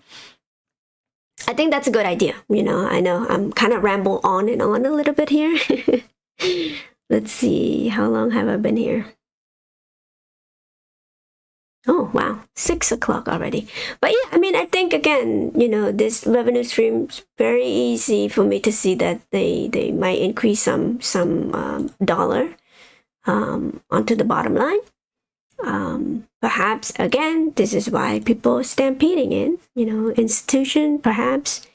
I think that's a good idea. You know I'm kind of ramble on and on a little bit here. Let's see, how long have I been here? Oh, wow, 6 o'clock already. But yeah, I mean, I think again, you know, this revenue stream's very easy for me to see that they might increase some dollar onto the bottom line. Perhaps again, this is why people are stampeding in. You know, institution perhaps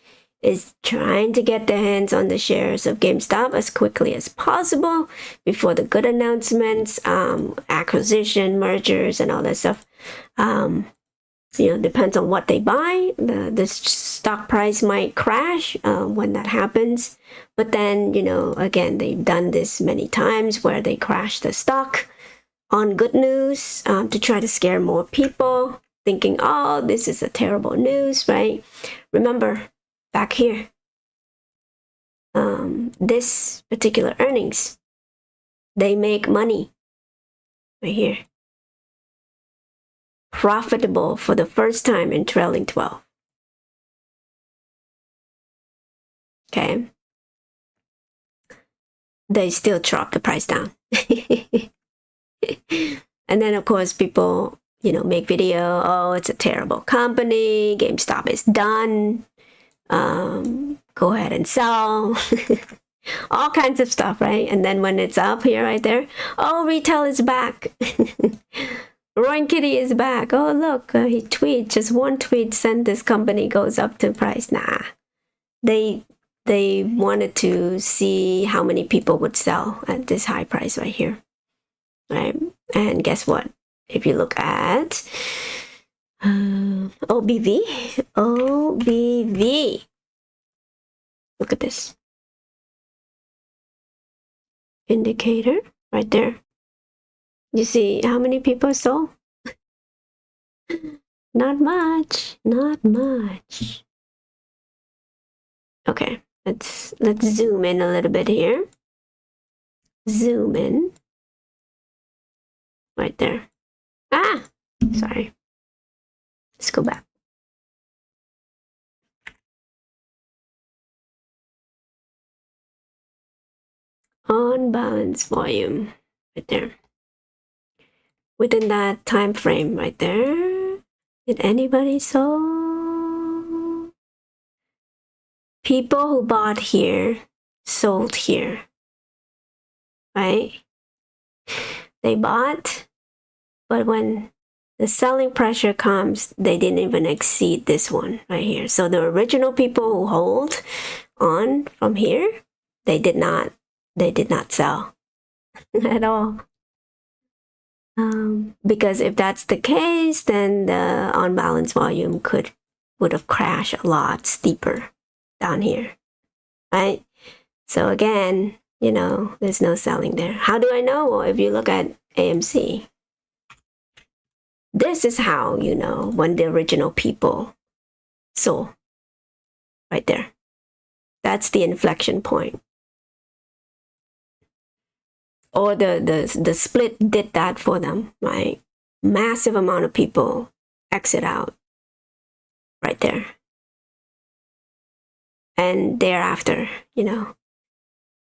is trying to get their hands on the shares of GameStop as quickly as possible before the good announcements, acquisition, mergers, and all that stuff. You know, depends on what they buy. The stock price might crash when that happens. But then, you know, again, they've done this many times where they crash the stock on good news to try to scare more people, thinking, oh, this is a terrible news, right? Remember, back here, this particular earnings, they make money right here. Profitable for the first time in trailing 12. Okay. They still drop the price down. And then, of course, people, you know, make video, oh, it's a terrible company, GameStop is done, go ahead and sell. All kinds of stuff, right? And then when it's up here right there, oh, retail is back. Roaring Kitty is back. Oh, look, he tweet, just one tweet sent this company goes up to price. Nah, they wanted to see how many people would sell at this high price right here, right? And guess what? If you look at OBV, look at this indicator right there. You see how many people sold? Not much, not much. Okay, let's zoom in a little bit here. zoom in. Right there. Sorry. Let's go back. On balance volume. Right there. Within that time frame right there. Did anybody saw? People who bought here sold here. Right? They bought, but when the selling pressure comes, they didn't even exceed this one right here. So the original people who hold on from here, they did not sell at all. Because if that's the case, then the on balance volume would have crashed a lot steeper down here, right? So again, there's no selling there. How do I know? Well, if you look at AMC, this is how you know when the original people sold. Right there. That's the inflection point. Or the split did that for them, right? Massive amount of people exit out right there. And thereafter,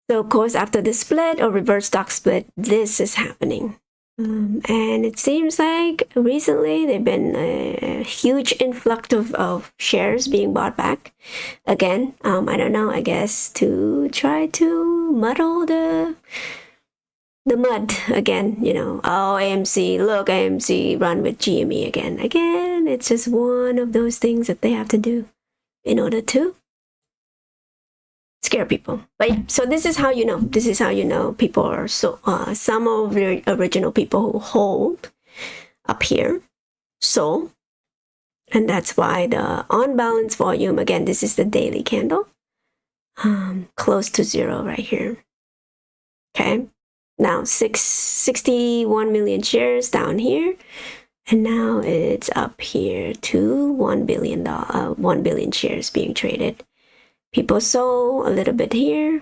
So of course, after the split or reverse stock split, this is happening. And it seems like recently there've been a huge influx of shares being bought back. Again, I don't know, I guess to try to muddle the mud again, AMC, look, AMC run with GME again. Again, it's just one of those things that they have to do in order to scare people. But so this is how you know. This is how you know people are some of the original people who hold up here. So, and that's why the on balance volume, again, this is the daily candle, close to zero right here. Okay. Now 61 million shares down here, and now it's up here to 1 billion shares being traded. People sold a little bit here,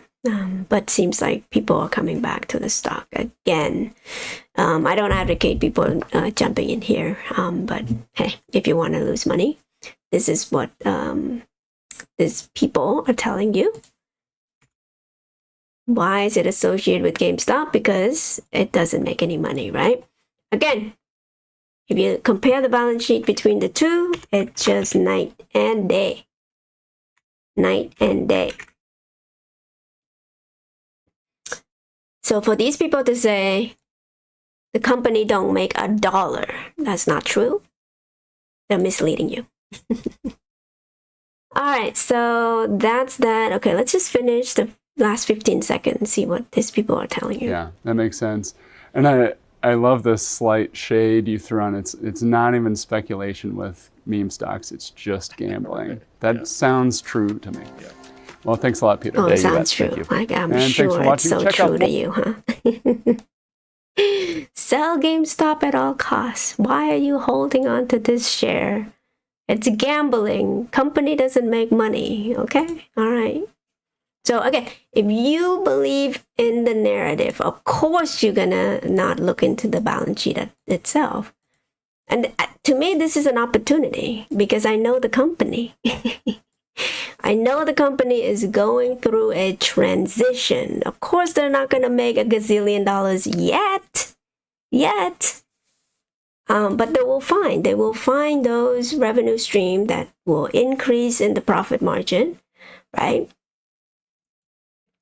but seems like people are coming back to the stock again. I don't advocate people jumping in here, but hey, if you want to lose money, this is what these people are telling you. Why is it associated with GameStop? Because it doesn't make any money, right? Again, if you compare the balance sheet between the two, it's just night and day. Night and day. So for these people to say the company don't make $1, that's not true. They're misleading you. All right, so that's that. Okay, let's just finish the last 15 seconds, see what these people are telling you. Yeah, that makes sense. And I love the slight shade you threw on. It's not even speculation with meme stocks. It's just gambling. That sounds true to me. Yeah. Well, thanks a lot, Peter. Oh, it sounds true. I'm sure it's so true to you, huh? Sell GameStop at all costs. Why are you holding on to this share? It's gambling. Company doesn't make money. Okay? All right. So again, if you believe in the narrative, of course you're gonna not look into the balance sheet itself. And to me, this is an opportunity because I know the company. I know the company is going through a transition. Of course, they're not gonna make $1 gazillion yet. But they will find those revenue streams that will increase in the profit margin, right?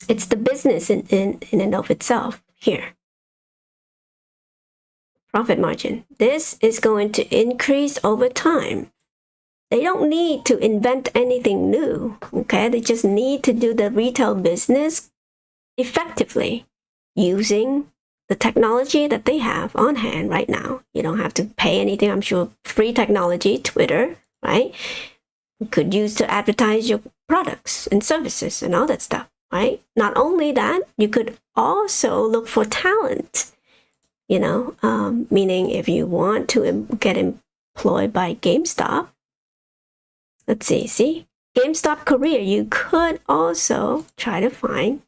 It's the business in and of itself here. Profit margin. This is going to increase over time. They don't need to invent anything new, okay? They just need to do the retail business effectively using the technology that they have on hand right now. You don't have to pay anything. I'm sure free technology, Twitter, right? You could use to advertise your products and services and all that stuff. Right? Not only that, you could also look for talent, meaning if you want to get employed by GameStop, let's see, GameStop career, you could also try to find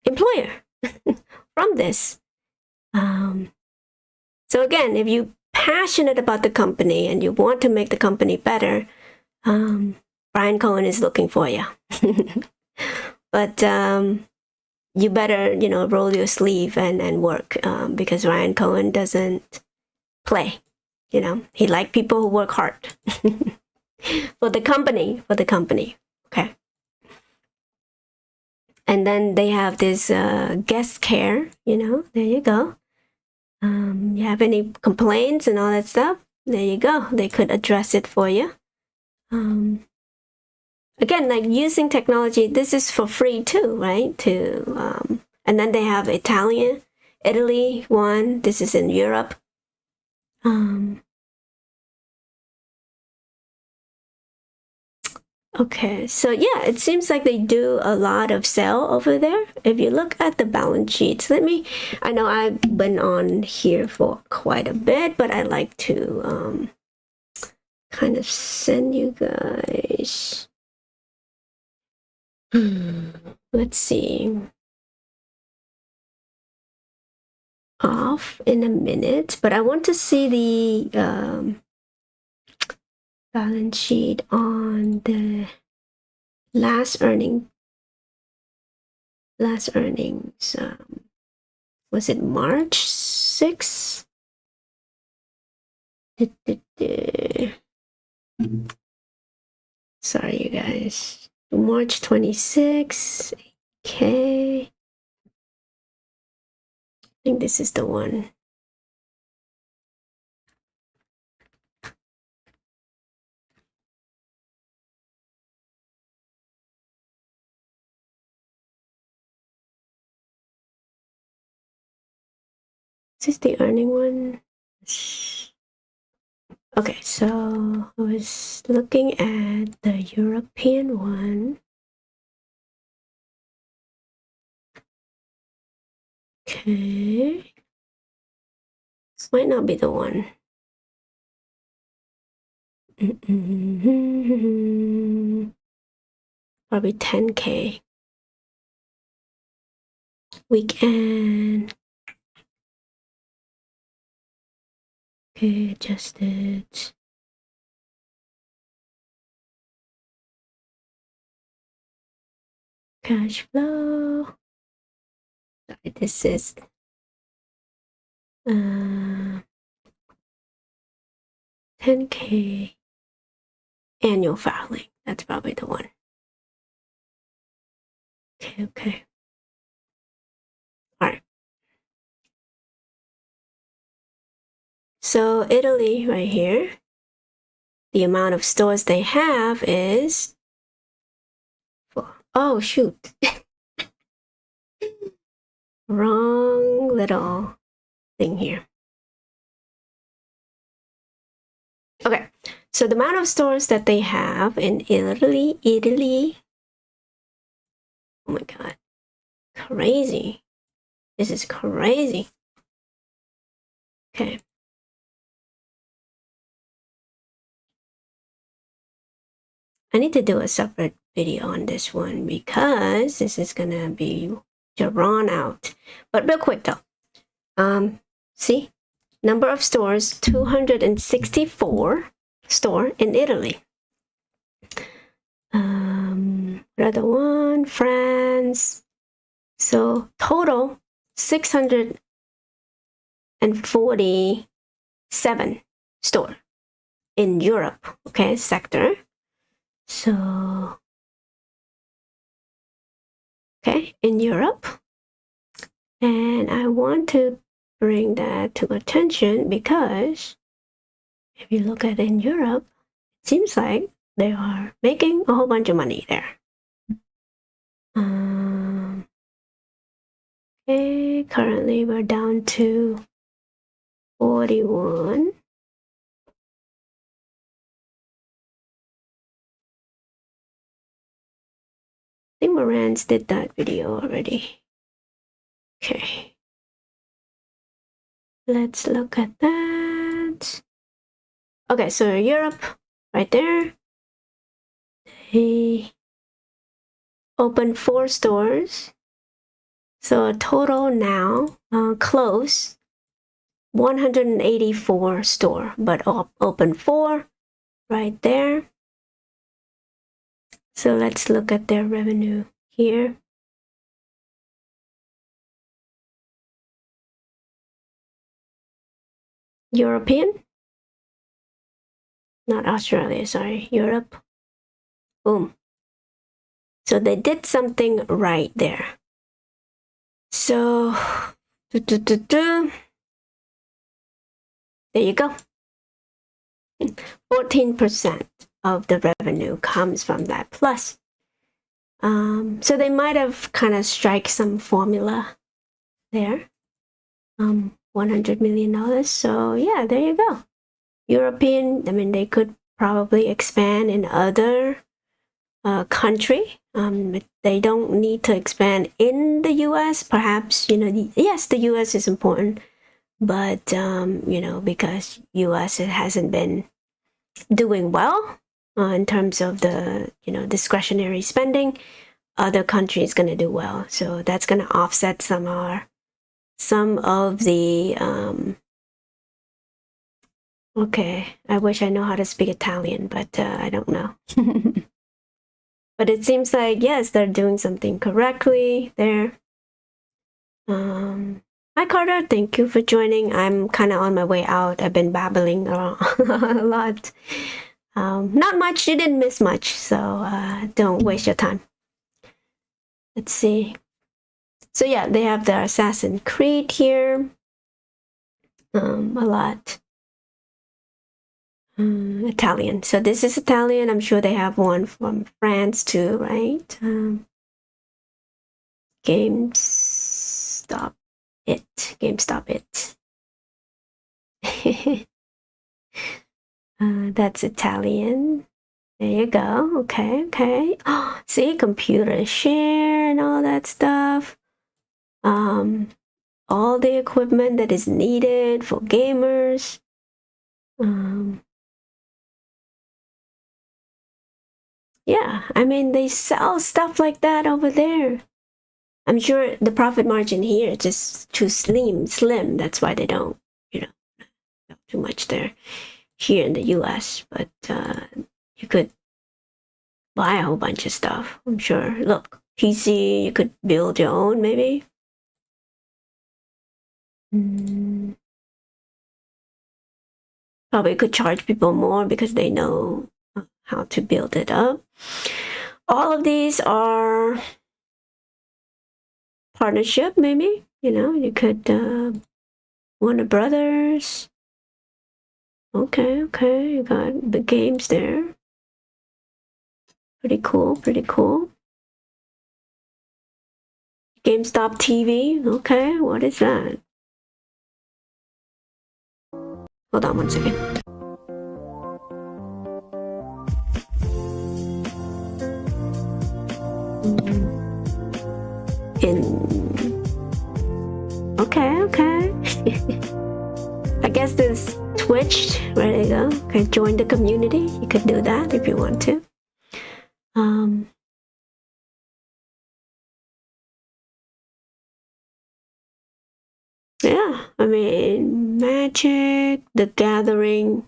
employer. from this. So again, if you're passionate about the company and you want to make the company better, Brian Cohen is looking for you. But you better, roll your sleeve and work, because Ryan Cohen doesn't play. He like people who work hard for the company. Okay. And then they have this guest care. There you go. You have any complaints and all that stuff? There you go. They could address it for you. Again, like using technology, this is for free too, right? And then they have Italy one. This is in Europe. Okay, so yeah, it seems like they do a lot of sale over there. If you look at the balance sheets, I know I've been on here for quite a bit, but I like to kind of send you guys. Let's see. Off in a minute, but I want to see the balance sheet on the last earnings. Was it March 6th? Sorry, you guys. March 26th. Okay. I think this is the one. Is this the earning one? Okay, so I was looking at the European one. Okay. This might not be the one. Probably 10K. Weekend. Okay, adjusted. Cash flow. Sorry, this is 10K annual filing. That's probably the one. Okay. All right. So Italy right here, the amount of stores they have is oh shoot. Wrong little thing here. Okay, so the amount of stores that they have in Italy, oh my god, crazy. This is crazy. Okay. I need to do a separate video on this one because this is gonna be drawn out. But real quick though, see, number of stores, 264 store in Italy. Another one, France. So total 647 store in Europe. Okay, sector. So, okay, in Europe. And I want to bring that to attention because if you look at in Europe, it seems like they are making a whole bunch of money there. Okay, currently we're down to 41. I think Moran's did that video already. Okay. Let's look at that. Okay, so Europe, right there. They opened 4 stores So a total now, close 184 store, but open 4 right there. So let's look at their revenue here. European, not Australia, sorry, Europe. Boom. So they did something right there. So, there you go. 14% of the revenue comes from that plus. So they might have kind of strike some formula there. $100 million. So yeah, there you go. European, I mean, they could probably expand in other country. They don't need to expand in the US. Perhaps, yes, the US is important, but, because US, it hasn't been doing well in terms of the, discretionary spending. Other countries going to do well. So that's going to offset some of the, okay, I wish I know how to speak Italian, but I don't know. But it seems like, yes, they're doing something correctly there. Hi, Carter. Thank you for joining. I'm kind of on my way out. I've been babbling a lot. Not much. You didn't miss much, so don't waste your time. Let's see. So yeah, they have the Assassin's Creed here. A lot. Italian. So this is Italian. I'm sure they have one from France too, right? Gamestop it. That's Italian. There you go. Okay. Oh, see, computer share and all that stuff. All the equipment that is needed for gamers. Yeah, I mean, they sell stuff like that over there. I'm sure the profit margin here is just too slim. That's why they don't, too much there here in the US. But you could buy a whole bunch of stuff, I'm sure. Look, PC, you could build your own, maybe. Probably could charge people more because they know how to build it up. All of these are partnership, maybe. You could Warner Brothers. Okay, you got the games there. Pretty cool. Gamestop TV. Okay, what is that? Hold on one second. Okay. I guess this Twitch. There you go. Okay, join the community. You could do that if you want to. Yeah, I mean, Magic, The Gathering.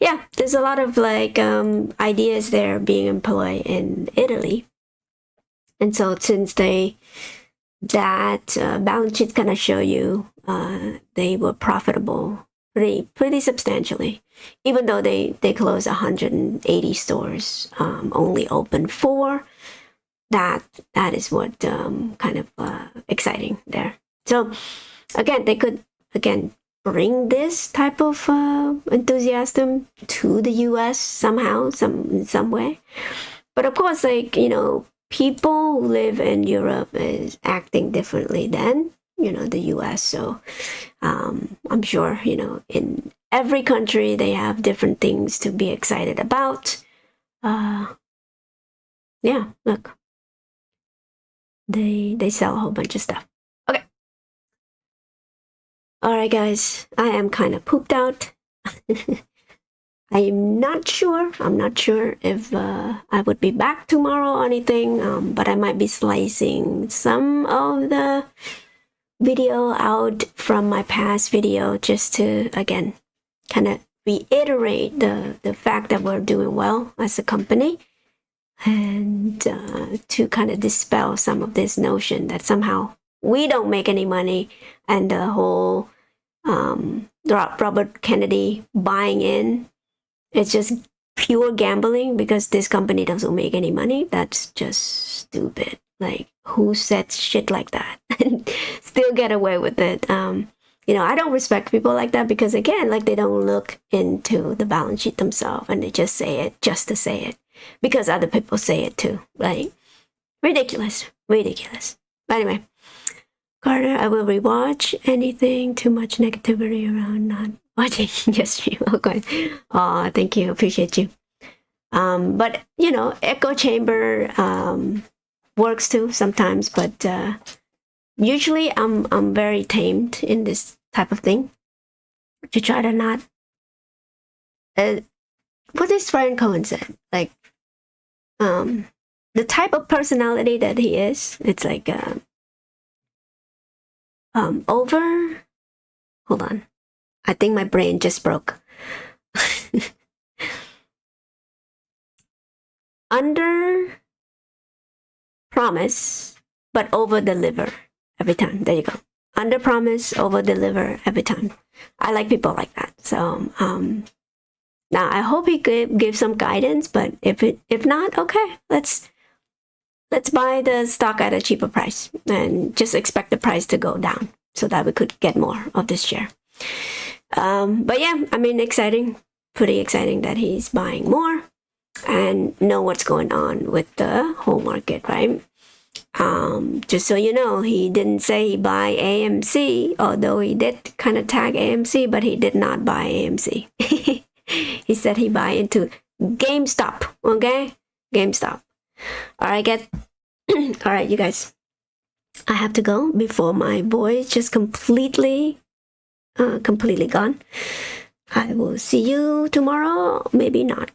Yeah, there's a lot of ideas there being employed in Italy. And so since that balance sheet's gonna show you they were profitable pretty substantially, even though they closed 180 stores, only open 4. That is what kind of exciting there. So again, they could bring this type of enthusiasm to the US somehow, in some way. But of course, people who live in Europe is acting differently than the US. So I'm sure in every country they have different things to be excited about. Yeah, look, they sell a whole bunch of stuff. Okay. All right, guys, I am kind of pooped out. I'm not sure. I'm not sure if I would be back tomorrow or anything, but I might be slicing some of the video out from my past video just to, again, kind of reiterate the fact that we're doing well as a company, and to kind of dispel some of this notion that somehow we don't make any money, and the whole Robert Kennedy buying in, it's just pure gambling because this company doesn't make any money. That's just stupid. Like, who said shit like that and still get away with it? I don't respect people like that because, again, like, they don't look into the balance sheet themselves and they just say it just to say it because other people say it too. Like, ridiculous. But anyway, Carter, I will rewatch anything too much negativity around not watching your stream. Okay. Oh, thank you. Appreciate you. But echo chamber works too sometimes, but usually I'm very tamed in this type of thing to try to not what this friend Cohen said, like the type of personality that he is, it's like hold on, I think my brain just broke. Under promise but over deliver every time. There you go. Under promise, over deliver every time. I like people like that. So now I hope he gives some guidance, but if not, okay, let's buy the stock at a cheaper price and just expect the price to go down so that we could get more of this share. But yeah, I mean, pretty exciting that he's buying more and know what's going on with the whole market, right? Just so you know, he didn't say he buy AMC, although he did kind of tag AMC, but he did not buy AMC. He said he buy into GameStop, okay? GameStop. All right, you guys. I have to go before my boy is just completely gone. I will see you tomorrow, maybe not.